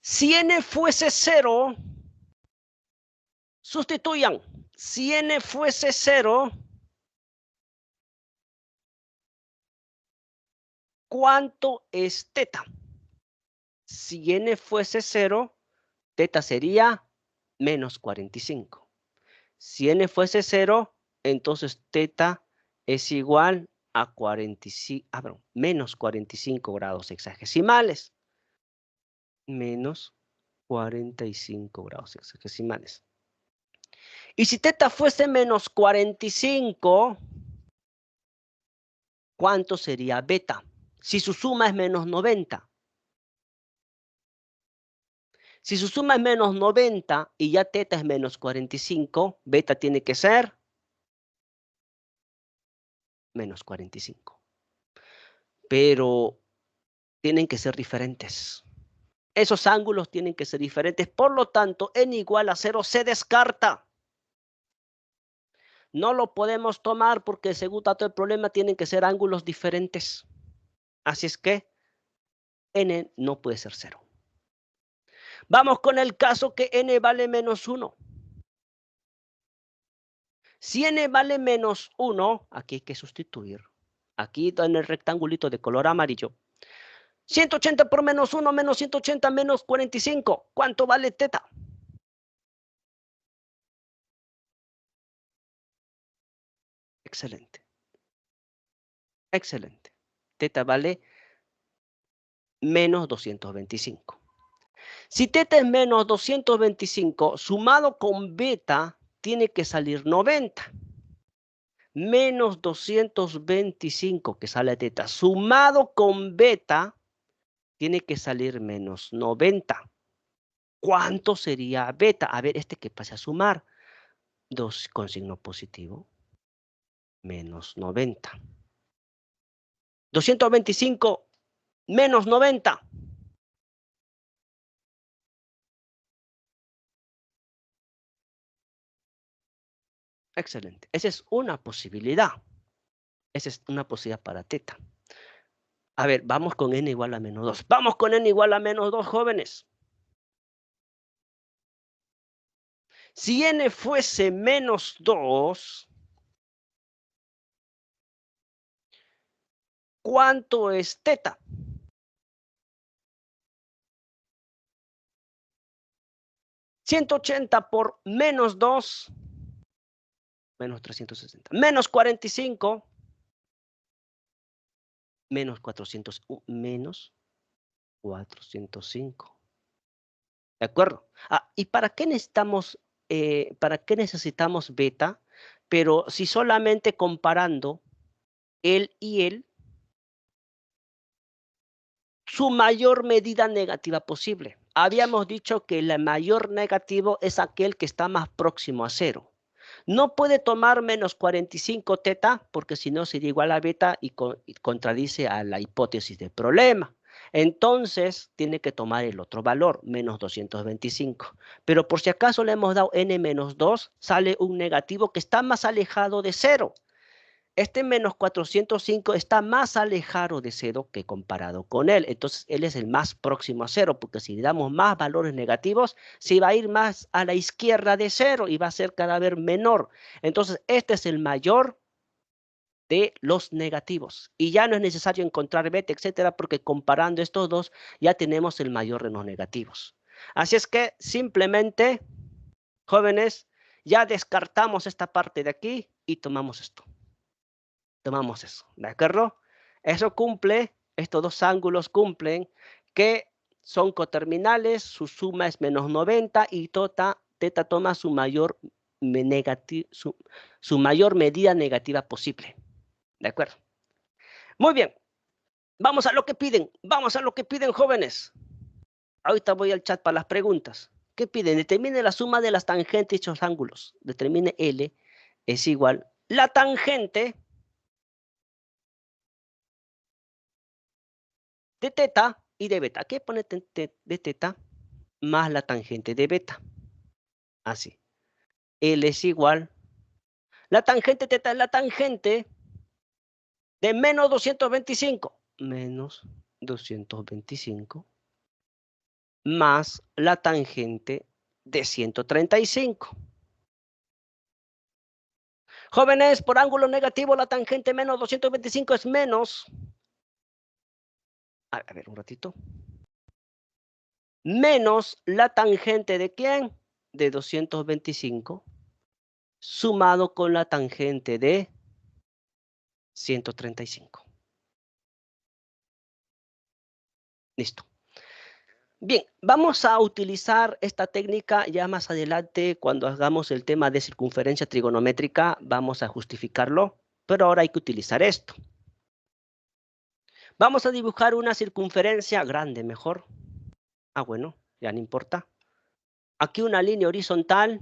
Si n fuese 0, sustituyan. Si n fuese 0, ¿cuánto es teta? Si n fuese 0, teta sería menos 45. Si n fuese 0, entonces teta es igual a menos 45 grados hexagesimales. Menos 45 grados hexagesimales. Y si teta fuese menos 45, ¿cuánto sería beta? Si su suma es menos 90. Si su suma es menos 90 y ya teta es menos 45, beta tiene que ser menos 45. Pero tienen que ser diferentes. Esos ángulos tienen que ser diferentes. Por lo tanto, n igual a 0 se descarta. No lo podemos tomar porque según todo el problema tienen que ser ángulos diferentes. Así es que n no puede ser 0. Vamos con el caso que n vale menos 1. Si n vale menos 1, aquí hay que sustituir. Aquí en el rectangulito de color amarillo. 180 por menos 1, menos 180, menos 45. ¿Cuánto vale teta? Excelente. Excelente. Teta vale menos 225. Si teta es menos 225, sumado con beta, tiene que salir 90. Menos 225 que sale teta, sumado con beta, tiene que salir menos 90. ¿Cuánto sería beta? A ver, que pase a sumar. 2 con signo positivo. Menos 90. 225 menos 90. Excelente. Esa es una posibilidad. Esa es una posibilidad para teta. A ver, vamos con n igual a menos 2. Vamos con n igual a menos 2, jóvenes. Si n fuese menos 2, ¿cuánto es teta? ¿180 por menos 2? Menos 360. Menos 45. Menos 400. Menos 405. ¿De acuerdo? ¿Y para qué necesitamos ¿para qué necesitamos beta? Pero si solamente comparando él y él, su mayor medida negativa posible. Habíamos dicho que el mayor negativo es aquel que está más próximo a cero. No puede tomar menos 45 teta, porque si no sería igual a beta y contradice a la hipótesis del problema. Entonces, tiene que tomar el otro valor, menos 225. Pero por si acaso le hemos dado n menos 2, sale un negativo que está más alejado de cero. Este menos 405 está más alejado de cero que comparado con él. Entonces, él es el más próximo a cero, porque si le damos más valores negativos, se va a ir más a la izquierda de cero y va a ser cada vez menor. Entonces, este es el mayor de los negativos. Y ya no es necesario encontrar beta, etcétera, porque comparando estos dos, ya tenemos el mayor de los negativos. Así es que simplemente, jóvenes, ya descartamos esta parte de aquí y tomamos esto. Tomamos eso, ¿de acuerdo? Eso cumple, estos dos ángulos cumplen que son coterminales, su suma es menos 90 y teta toma su mayor, su mayor medida negativa posible. ¿De acuerdo? Muy bien, vamos a lo que piden, jóvenes. Ahorita voy al chat para las preguntas. ¿Qué piden? Determine la suma de las tangentes de estos ángulos. Determine L es igual. La tangente de teta y de beta. ¿Qué pone de teta? Más la tangente de beta. Así. L es igual. La tangente teta es la tangente de menos 225. Menos 225. Más la tangente de 135. Jóvenes, por ángulo negativo, la tangente menos 225 es menos. A ver, un ratito. Menos la tangente de ¿quién? De 225. Sumado con la tangente de 135. Listo. Bien, vamos a utilizar esta técnica ya más adelante cuando hagamos el tema de circunferencia trigonométrica. Vamos a justificarlo, pero ahora hay que utilizar esto. Vamos a dibujar una circunferencia grande, mejor. Bueno, ya no importa. Aquí una línea horizontal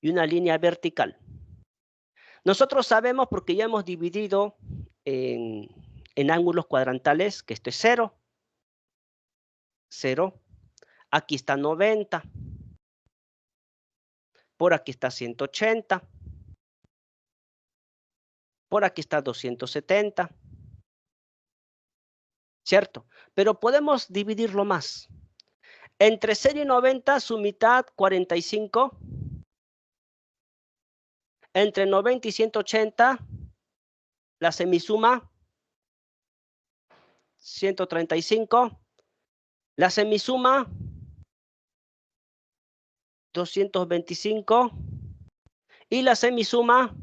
y una línea vertical. Nosotros sabemos, porque ya hemos dividido en ángulos cuadrantales, que esto es 0. 0. Aquí está 90. Por aquí está 180. Por aquí está 270. ¿Cierto? Pero podemos dividirlo más. Entre 0 y 90, su mitad, 45. Entre 90 y 180, la semisuma, 135. La semisuma, 225. Y la semisuma,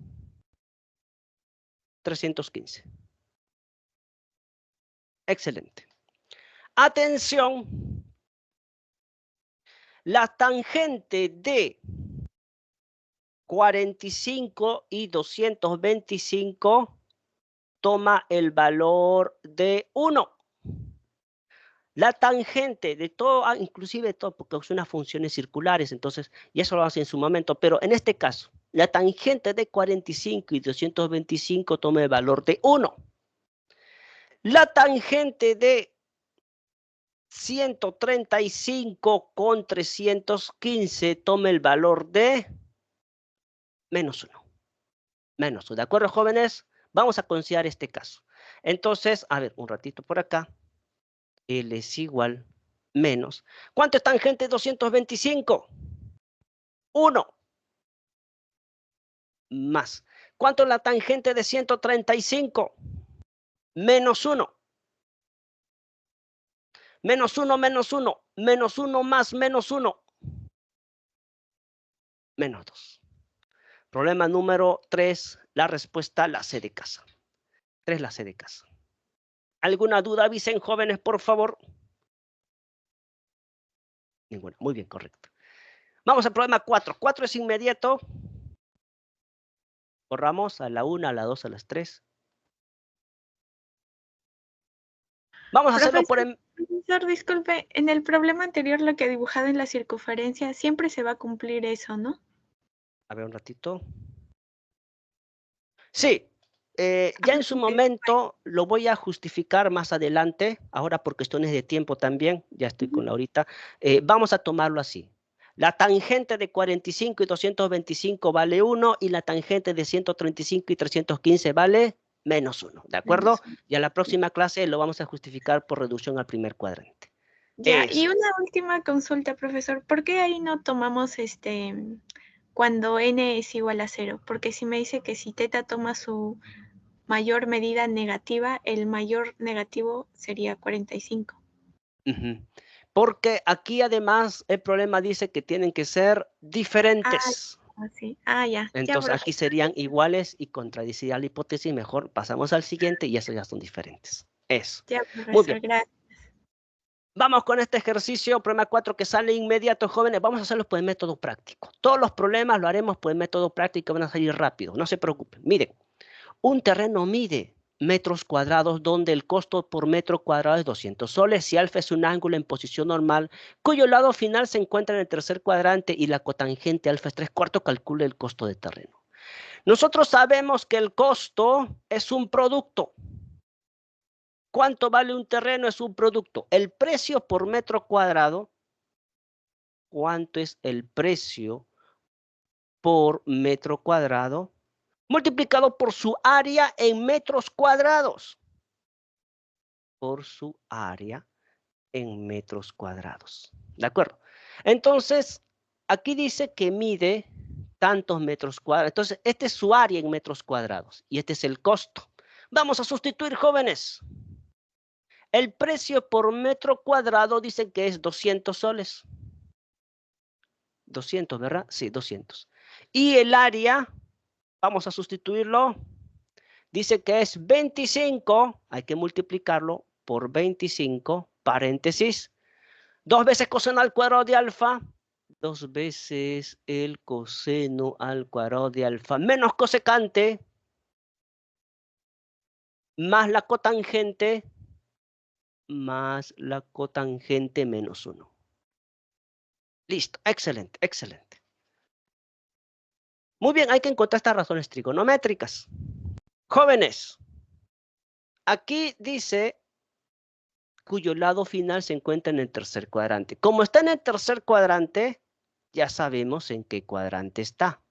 315. Excelente. Atención. La tangente de 45 y 225 toma el valor de 1. La tangente de todo, inclusive todo, porque son unas funciones circulares, entonces, y eso lo hace en su momento, pero en este caso, la tangente de 45 y 225 toma el valor de 1. La tangente de 135 con 315 toma el valor de menos 1. Menos 1. ¿De acuerdo, jóvenes? Vamos a considerar este caso. Entonces, a ver, un ratito por acá. L es igual menos. ¿Cuánto es tangente de 225? 1. Más. ¿Cuánto es la tangente de 135? Menos 1. Menos 1, menos 1. Menos 1 más menos 1. Menos 2. Problema número 3. La respuesta la C de casa. 3 la C de casa. ¿Alguna duda? Avisen, jóvenes, por favor. Ninguna. Muy bien, correcto. Vamos al problema 4. 4 es inmediato. Borramos a la 1, a la 2, a las 3. Vamos a hacerlo por... Profesor, disculpe, en el problema anterior lo que ha dibujado en la circunferencia siempre se va a cumplir eso, ¿no? A ver un ratito. Sí, ya en su momento lo voy a justificar más adelante, ahora por cuestiones de tiempo también, ya estoy con la ahorita. Vamos a tomarlo así. La tangente de 45 y 225 vale 1 y la tangente de 135 y 315 vale menos 1, ¿de acuerdo? Y a la próxima clase lo vamos a justificar por reducción al primer cuadrante. Ya, y una última consulta, profesor. ¿Por qué ahí no tomamos cuando n es igual a 0? Porque si me dice que si teta toma su mayor medida negativa, el mayor negativo sería 45. Porque aquí además el problema dice que tienen que ser diferentes. Sí. Ya. Entonces ya, aquí serían iguales y contradiciría la hipótesis. Mejor pasamos al siguiente y eso ya son diferentes. Eso. Ya, profesor, muy bien. Gracias. Vamos con este ejercicio, problema 4 que sale inmediato, jóvenes. Vamos a hacerlo por el método práctico. Todos los problemas lo haremos por el método práctico, van a salir rápido, no se preocupen. Miren, un terreno mide metros cuadrados donde el costo por metro cuadrado es 200 soles. Si alfa es un ángulo en posición normal, cuyo lado final se encuentra en el tercer cuadrante y la cotangente alfa es 3/4, calcule el costo de terreno. Nosotros sabemos que el costo es un producto. ¿Cuánto vale un terreno? Es un producto. El precio por metro cuadrado, ¿cuánto es el precio por metro cuadrado? Multiplicado por su área en metros cuadrados. Por su área en metros cuadrados. ¿De acuerdo? Entonces, aquí dice que mide tantos metros cuadrados. Entonces, este es su área en metros cuadrados y este es el costo. Vamos a sustituir, jóvenes. El precio por metro cuadrado dice que es 200 soles. 200, ¿verdad? Sí, 200. Y el área, vamos a sustituirlo. Dice que es 25, hay que multiplicarlo por 25, paréntesis. 2 veces coseno al cuadrado de alfa, 2 veces el coseno al cuadrado de alfa, menos cosecante, más la cotangente, menos 1. Listo, excelente, excelente. Muy bien, hay que encontrar estas razones trigonométricas. Jóvenes, aquí dice cuyo lado final se encuentra en el tercer cuadrante. Como está en el tercer cuadrante, ya sabemos en qué cuadrante está.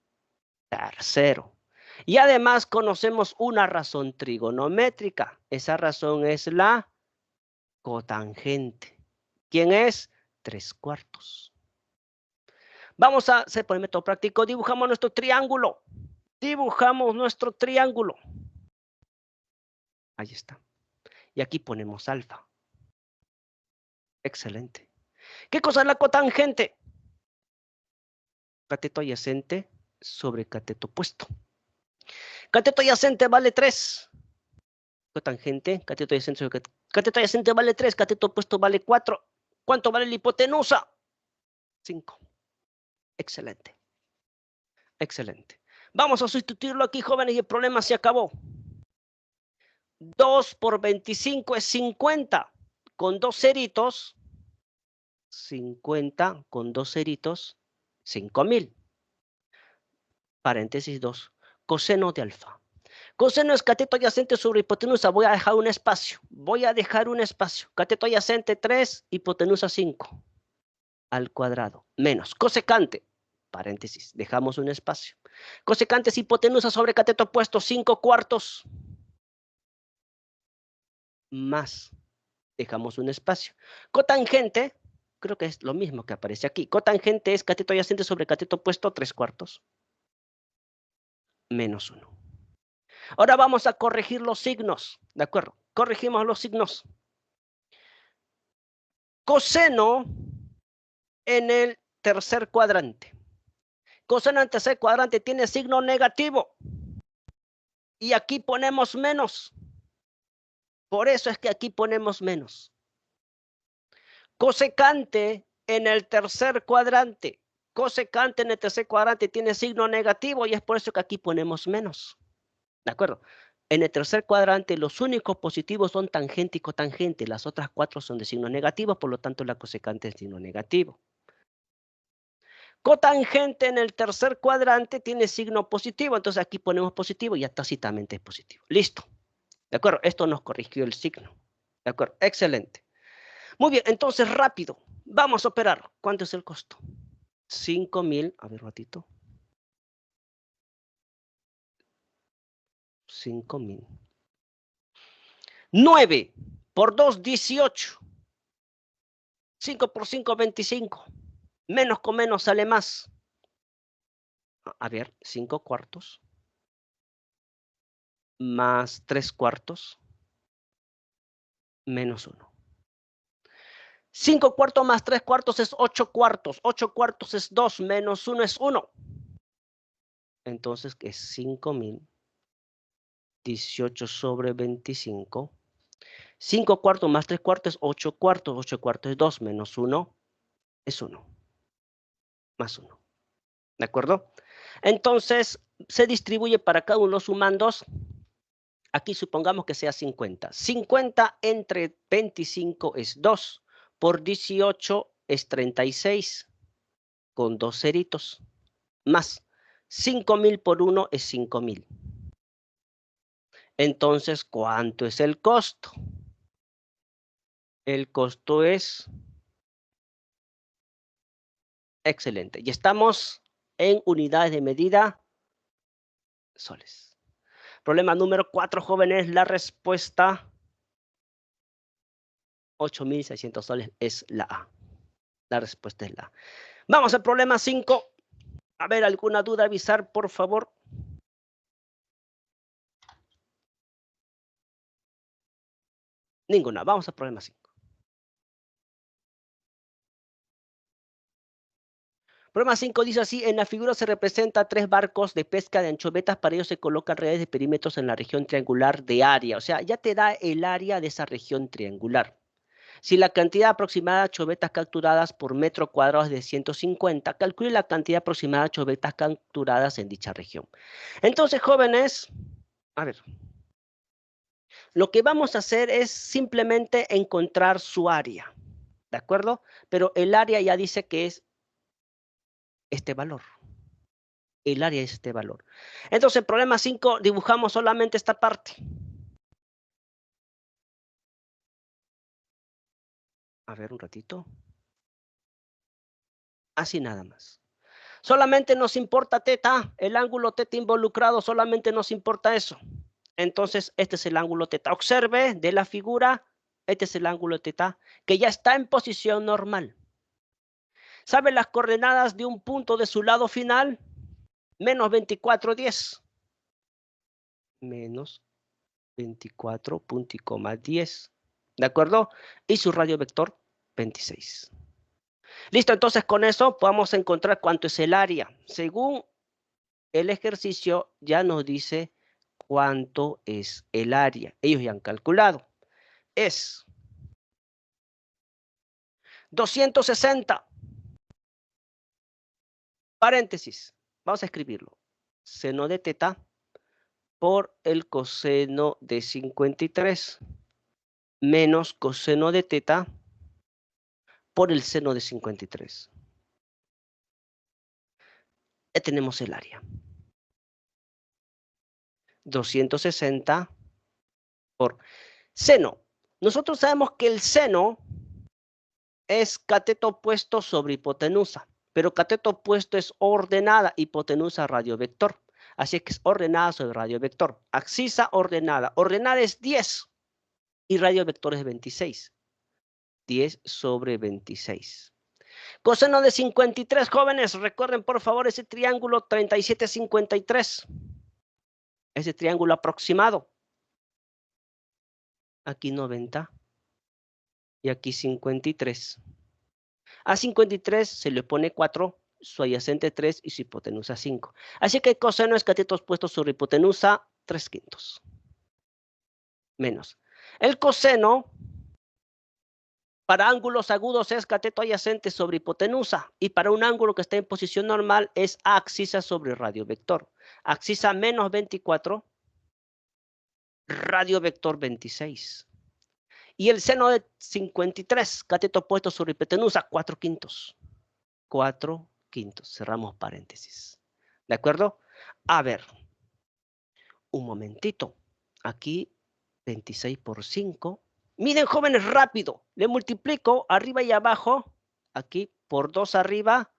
Tercero. Y además conocemos una razón trigonométrica. Esa razón es la cotangente. ¿Quién es? 3/4. Vamos a hacer por el método práctico. Dibujamos nuestro triángulo. Dibujamos nuestro triángulo. Ahí está. Y aquí ponemos alfa. Excelente. ¿Qué cosa es la cotangente? Cateto adyacente sobre cateto opuesto. Cateto adyacente vale 3. Cotangente, cateto adyacente sobre cateto adyacente vale 3, cateto opuesto vale 4. ¿Cuánto vale la hipotenusa? 5. Excelente. Excelente. Vamos a sustituirlo aquí, jóvenes, y el problema se acabó. 2 por 25 es 50. Con 2 ceritos, 50 con 2 ceritos, 5000. Paréntesis 2. Coseno de alfa. Coseno es cateto adyacente sobre hipotenusa. Voy a dejar un espacio. Cateto adyacente 3, hipotenusa 5. Al cuadrado. Menos. Cosecante. Paréntesis. Dejamos un espacio. Cosecante es hipotenusa sobre cateto opuesto 5/4. Más. Dejamos un espacio. Cotangente. Creo que es lo mismo que aparece aquí. Cotangente es cateto adyacente sobre cateto opuesto 3/4. Menos 1. Ahora vamos a corregir los signos, ¿de acuerdo? Corregimos los signos. Coseno en el tercer cuadrante. Coseno en el tercer cuadrante tiene signo negativo. Y aquí ponemos menos. Por eso es que aquí ponemos menos. Cosecante en el tercer cuadrante Cosecante en el tercer cuadrante tiene signo negativo y es por eso que aquí ponemos menos. ¿De acuerdo? En el tercer cuadrante los únicos positivos son tangente y cotangente. Las otras 4 son de signo negativo, por lo tanto la cosecante es signo negativo. Cotangente en el tercer cuadrante tiene signo positivo, entonces aquí ponemos positivo y ya tácitamente es positivo. Listo. ¿De acuerdo? Esto nos corrigió el signo. ¿De acuerdo? Excelente. Muy bien, entonces rápido. Vamos a operar. ¿Cuánto es el costo? 5.000. A ver, ratito. 5.000. 9 por 2, 18. 5 por 5, 25. Menos con menos sale más. A ver, 5 cuartos. Más 3 cuartos. Menos 1. 5 cuartos más 3 cuartos es 8 cuartos. 8 cuartos es 2 menos 1 es 1. Entonces es 5.000. 18 sobre 25. 5 cuartos más 3 cuartos es 8 cuartos. 8 cuartos es 2 menos 1 es 1. Más 1. ¿De acuerdo? Entonces se distribuye para cada uno de los sumandos. Aquí supongamos que sea 50. 50 entre 25 es 2. Por 18 es 36. Con 2 ceritos. Más 5.000 por 1 es 5.000. Entonces, ¿cuánto es el costo? El costo es... Excelente. Y estamos en unidades de medida soles. Problema número 4, jóvenes. La respuesta 8.600 soles es la A. La respuesta es la A. Vamos al problema 5. A ver, ¿alguna duda? Avisar, por favor. Ninguna. Vamos al problema 5. Problema 5 dice así: en la figura se representa 3 barcos de pesca de anchovetas. Para ello se colocan redes de perímetros en la región triangular de área. O sea, ya te da el área de esa región triangular. Si la cantidad aproximada de anchovetas capturadas por metro cuadrado es de 150, calcule la cantidad aproximada de anchovetas capturadas en dicha región. Entonces, jóvenes, a ver, lo que vamos a hacer es simplemente encontrar su área, ¿de acuerdo? Pero el área ya dice que es este valor. El área es este valor. Entonces, problema 5, dibujamos solamente esta parte. A ver, un ratito. Así nada más. Solamente nos importa teta, el ángulo teta involucrado, solamente nos importa eso. Entonces, este es el ángulo teta. Observe de la figura, este es el ángulo teta, que ya está en posición normal. ¿Sabe las coordenadas de un punto de su lado final? Menos 24,10. Menos 24,10. ¿De acuerdo? Y su radio vector, 26. Listo, entonces con eso podemos encontrar cuánto es el área. Según el ejercicio ya nos dice cuánto es el área. Ellos ya han calculado. Es 260. Paréntesis. Vamos a escribirlo. Seno de teta por el coseno de 53 menos coseno de teta por el seno de 53. Ya tenemos el área. 260 por seno. Nosotros sabemos que el seno es cateto opuesto sobre hipotenusa, pero cateto opuesto es ordenada, hipotenusa radio vector. Así que es ordenada sobre radio vector. Abscisa ordenada. Ordenada es 10 y radio vector es 26. 10 sobre 26. Coseno de 53, jóvenes, recuerden por favor ese triángulo 37,53. Ese triángulo aproximado. Aquí 90 y aquí 53. A 53 se le pone 4, su adyacente 3 y su hipotenusa 5. Así que el coseno es cateto opuesto sobre hipotenusa 3/5. Menos. El coseno Para ángulos agudos es cateto adyacente sobre hipotenusa. Y para un ángulo que está en posición normal es abscisa sobre radio vector. Abscisa menos 24, radio vector 26. Y el seno de 53, cateto opuesto sobre hipotenusa, 4/5. 4/5. Cerramos paréntesis. ¿De acuerdo? A ver. Un momentito. Aquí 26 por 5. Miren, jóvenes, rápido. Le multiplico arriba y abajo. Aquí por 2 arriba,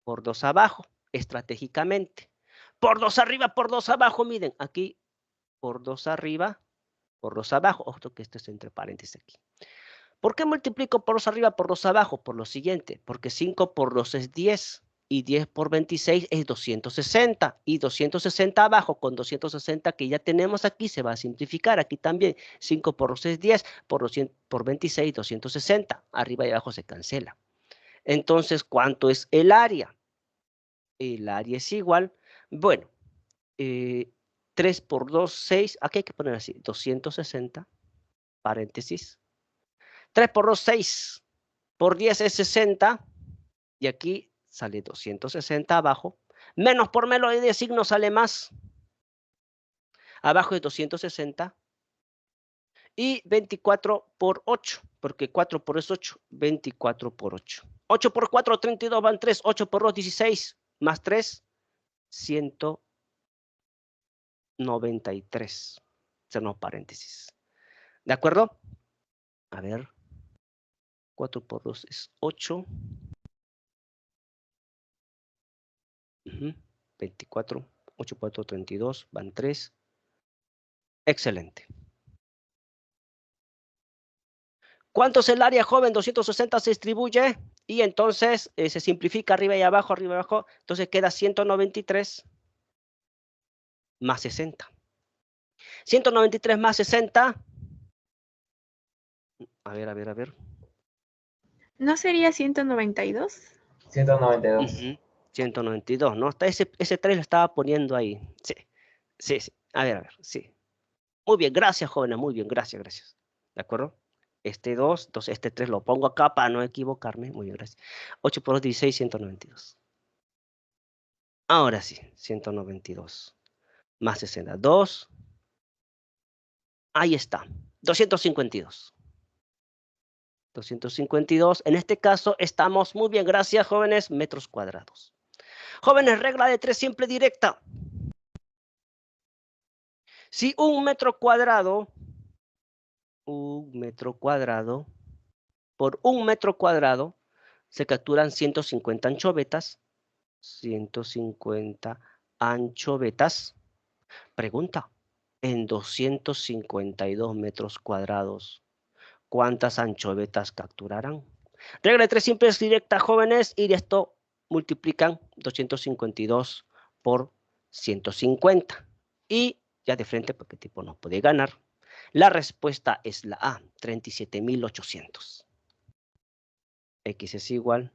por 2 abajo. Estratégicamente. Por 2 arriba, por 2 abajo. Miren, aquí por 2 arriba, por 2 abajo. Ojo que esto es entre paréntesis aquí. ¿Por qué multiplico por 2 arriba, por 2 abajo? Por lo siguiente. Porque 5 por 2 es 10. Y 10 por 26 es 260. Y 260 abajo con 260 que ya tenemos aquí se va a simplificar. Aquí también 5 por 2 es 10. Por 26, 260. Arriba y abajo se cancela. Entonces, ¿cuánto es el área? El área es igual. Bueno, 3 por 2, 6. Aquí hay que poner así. 260. Paréntesis. 3 por 2, 6. Por 10 es 60. Y aquí sale 260 abajo. Menos por menos de signo sale más. Abajo es 260. Y 24 por 8. Porque 4 por es 8. 24 por 8. 8 por 4, 32 van 3. 8 por 2, 16. Más 3, 193. Cerramos paréntesis. ¿De acuerdo? A ver. 4 por 2 es 8. 24, 8 por 4, 32, van 3. Excelente. ¿Cuánto es el área, joven? 260 se distribuye y entonces se simplifica arriba y abajo, arriba y abajo. Entonces queda 193 más 60. 193 más 60. A ver. ¿No sería 192? 192. 192, ¿no? Ese 3 lo estaba poniendo ahí. Sí. A ver, sí. Muy bien, gracias, jóvenes, muy bien, gracias. ¿De acuerdo? Este 2, entonces este 3 lo pongo acá para no equivocarme. Muy bien, gracias. 8 por 2, 16, 192. Ahora sí, 192. Más 62. Ahí está, 252. 252. En este caso estamos muy bien, gracias, jóvenes, metros cuadrados. Jóvenes, regla de 3 siempre directa. Si un metro cuadrado por un metro cuadrado se capturan 150 anchovetas. 150 anchovetas. Pregunta, en 252 metros cuadrados, ¿cuántas anchovetas capturarán? Regla de 3 siempre es directa, jóvenes, y esto multiplican 252 por 150. Y ya de frente, porque tipo no puede ganar, la respuesta es la A, 37.800. X es igual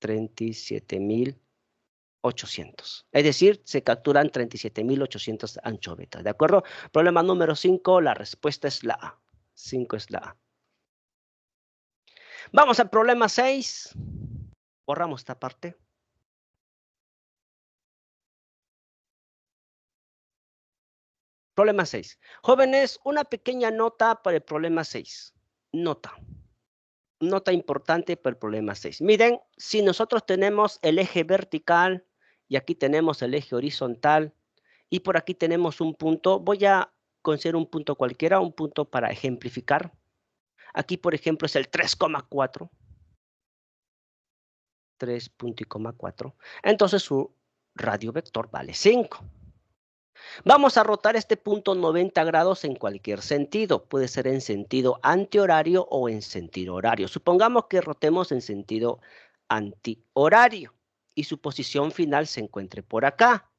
37.800. Es decir, se capturan 37.800 anchovetas. ¿De acuerdo? Problema número 5, la respuesta es la A. 5 es la A. Vamos al problema 6. Borramos esta parte. Problema 6. Jóvenes, una pequeña nota para el problema 6. Nota importante para el problema 6. Miren, si nosotros tenemos el eje vertical y aquí tenemos el eje horizontal y por aquí tenemos un punto, voy a considerar un punto cualquiera, un punto para ejemplificar. Aquí, por ejemplo, es el 3,4. 3,4. Entonces su radio vector vale 5. Vamos a rotar este punto 90 grados en cualquier sentido. Puede ser en sentido antihorario o en sentido horario. Supongamos que rotemos en sentido antihorario y su posición final se encuentre por acá,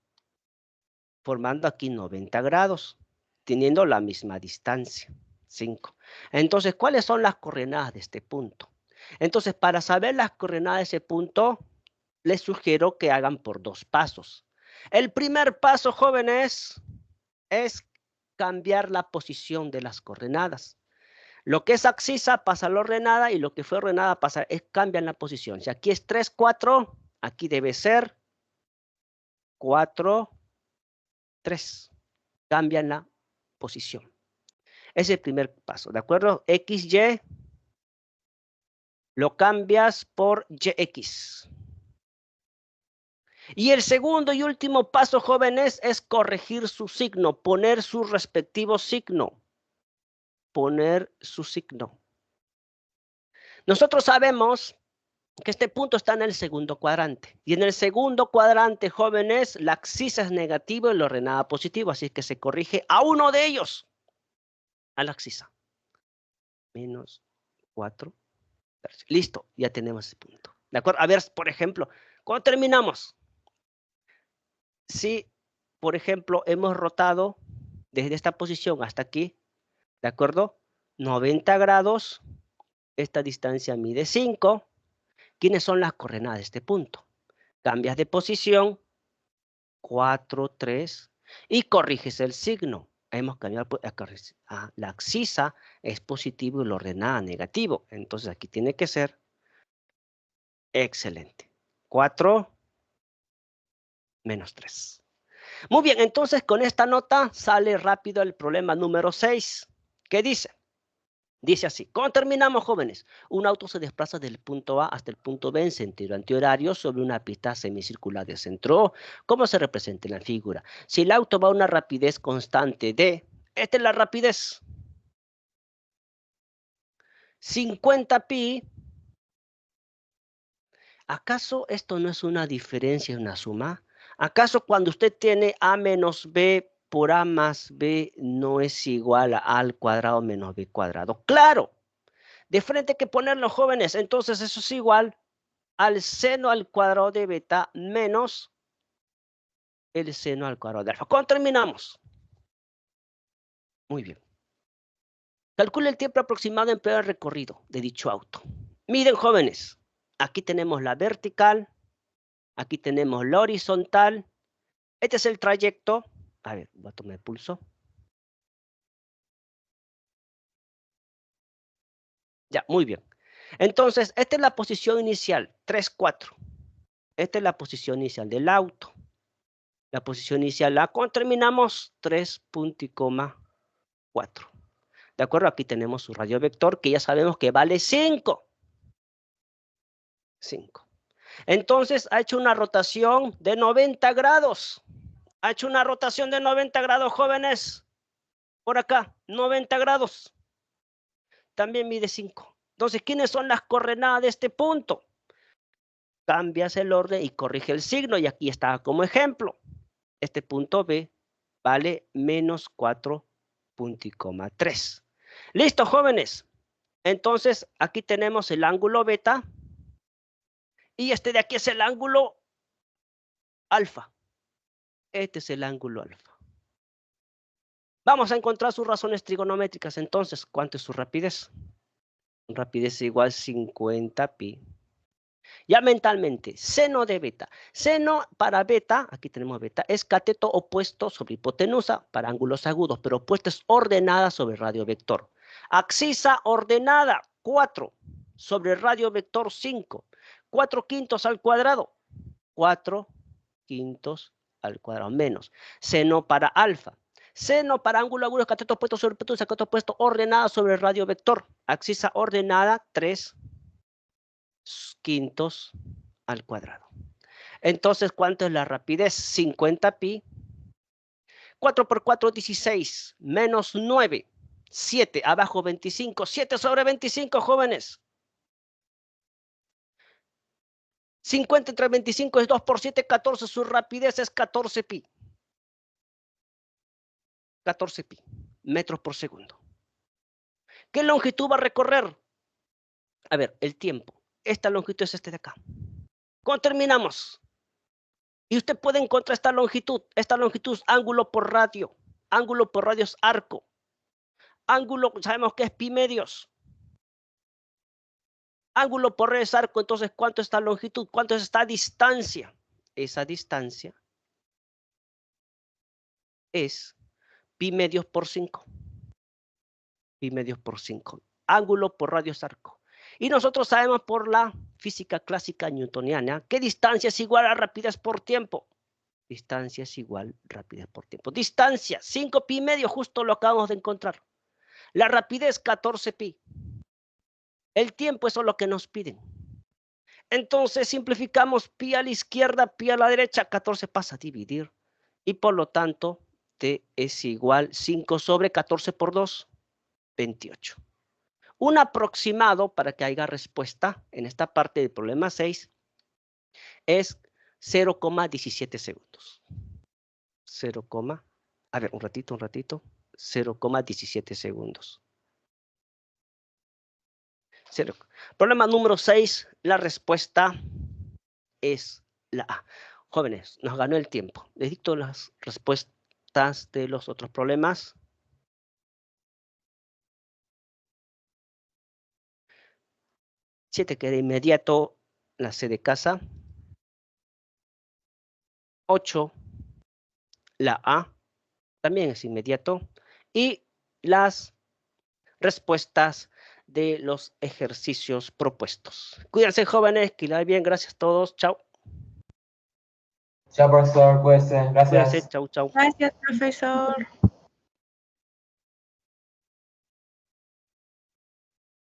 formando aquí 90 grados, teniendo la misma distancia, 5. Entonces, ¿cuáles son las coordenadas de este punto? Entonces, para saber las coordenadas de ese punto, les sugiero que hagan por 2 pasos. El primer paso, jóvenes, es cambiar la posición de las coordenadas. Lo que es abscisa pasa a la ordenada y lo que fue ordenada cambian la posición. Si aquí es 3, 4, aquí debe ser 4, 3. Cambian la posición. Ese es el primer paso, ¿de acuerdo? XY lo cambias por YX. Y el segundo y último paso, jóvenes, es corregir su signo, poner su respectivo signo. Poner su signo. Nosotros sabemos que este punto está en el segundo cuadrante. Y en el segundo cuadrante, jóvenes, la abscisa es negativa y la ordenada positiva. Así que se corrige a uno de ellos, a la abscisa. Menos 4. Listo, ya tenemos ese punto. ¿De acuerdo? A ver, por ejemplo, ¿cuándo terminamos? Si, por ejemplo, hemos rotado desde esta posición hasta aquí, ¿de acuerdo? 90 grados, esta distancia mide 5. ¿Quiénes son las coordenadas de este punto? Cambias de posición, 4, 3, y corriges el signo. Hemos cambiado la abscisa es positivo y la ordenada negativo. Entonces aquí tiene que ser excelente. 4 menos 3. Muy bien, entonces con esta nota sale rápido el problema número 6. ¿Qué dice? Dice así, ¿cómo terminamos, jóvenes? Un auto se desplaza del punto A hasta el punto B en sentido antihorario sobre una pista semicircular de centro O. ¿Cómo se representa en la figura? Si el auto va a una rapidez constante de, esta es la rapidez, 50 pi, ¿acaso esto no es una diferencia, una suma? ¿Acaso cuando usted tiene A menos B por A más B no es igual a A al cuadrado menos B cuadrado? ¡Claro! De frente hay que ponerlo, jóvenes. Entonces eso es igual al seno al cuadrado de beta menos el seno al cuadrado de alfa. ¿Cuándo terminamos? Muy bien. Calcule el tiempo aproximado empleado en el recorrido de dicho auto. Miren, jóvenes, aquí tenemos la vertical, aquí tenemos la horizontal. Este es el trayecto. A ver, voy a tomar el pulso. Ya, muy bien. Entonces, esta es la posición inicial, 3, 4. Esta es la posición inicial del auto. La posición inicial, cuando terminamos, 3.4. ¿De acuerdo? Aquí tenemos su radio vector, que ya sabemos que vale 5. 5. Entonces, ha hecho una rotación de 90 grados. Ha hecho una rotación de 90 grados, jóvenes. Por acá, 90 grados. También mide 5. Entonces, ¿quiénes son las coordenadas de este punto? Cambias el orden y corrige el signo. Y aquí está como ejemplo. Este punto B vale menos 4.3. Listo, jóvenes. Entonces, aquí tenemos el ángulo beta. Y este de aquí es el ángulo alfa. Este es el ángulo alfa. Vamos a encontrar sus razones trigonométricas. Entonces, ¿cuánto es su rapidez? Rapidez igual 50 pi. Ya mentalmente, seno de beta. Seno para beta, aquí tenemos beta, es cateto opuesto sobre hipotenusa para ángulos agudos, pero opuesto es ordenada sobre radio vector. Abscisa ordenada, 4 sobre radio vector 5. 4 quintos al cuadrado. 4 quintos al cuadrado menos. Seno para alfa. Seno para ángulo agudo, cateto opuesto sobre hipotenusa, cateto opuesto ordenada sobre radio vector. Abscisa ordenada, 3 quintos al cuadrado. Entonces, ¿cuánto es la rapidez? 50 pi. 4 por 4, 16. Menos 9. 7. Abajo 25. 7 sobre 25, jóvenes. 50 entre 25 es 2 por 7, 14. Su rapidez es 14 pi. 14 pi. Metros por segundo. ¿Qué longitud va a recorrer? A ver, el tiempo. Esta longitud es este de acá. ¿Cuándo terminamos? Y usted puede encontrar esta longitud. Esta longitud es ángulo por radio. Ángulo por radio es arco. Ángulo, sabemos que es pi medios. Ángulo por radio es arco. Entonces, ¿cuánto es esta longitud? ¿Cuánto es esta distancia? Esa distancia es pi medios por 5. Pi medios por 5. ángulo por radio es arco. Y nosotros sabemos por la física clásica newtoniana que distancia es igual a rapidez por tiempo. Distancia es igual a rapidez por tiempo. Distancia, 5 pi medio, justo lo acabamos de encontrar. La rapidez, 14 pi. El tiempo, eso es lo que nos piden. Entonces simplificamos pi a la izquierda, pi a la derecha, 14 pasa a dividir. Y por lo tanto, t es igual 5 sobre 14 por 2, 28. Un aproximado para que haya respuesta en esta parte del problema 6 es 0,17 segundos. 0, a ver, un ratito, 0,17 segundos. 0. Problema número 6, la respuesta es la A. Jóvenes, nos ganó el tiempo. Les dicto las respuestas de los otros problemas. 7 queda inmediato, la C de casa. 8, la A, también es inmediato. Y las respuestas de los ejercicios propuestos. Cuídense, jóvenes, que la bien, gracias a todos. Chao. Chao, profesor, cuídese. Gracias. Cuídense, chau, chau. Gracias, profesor.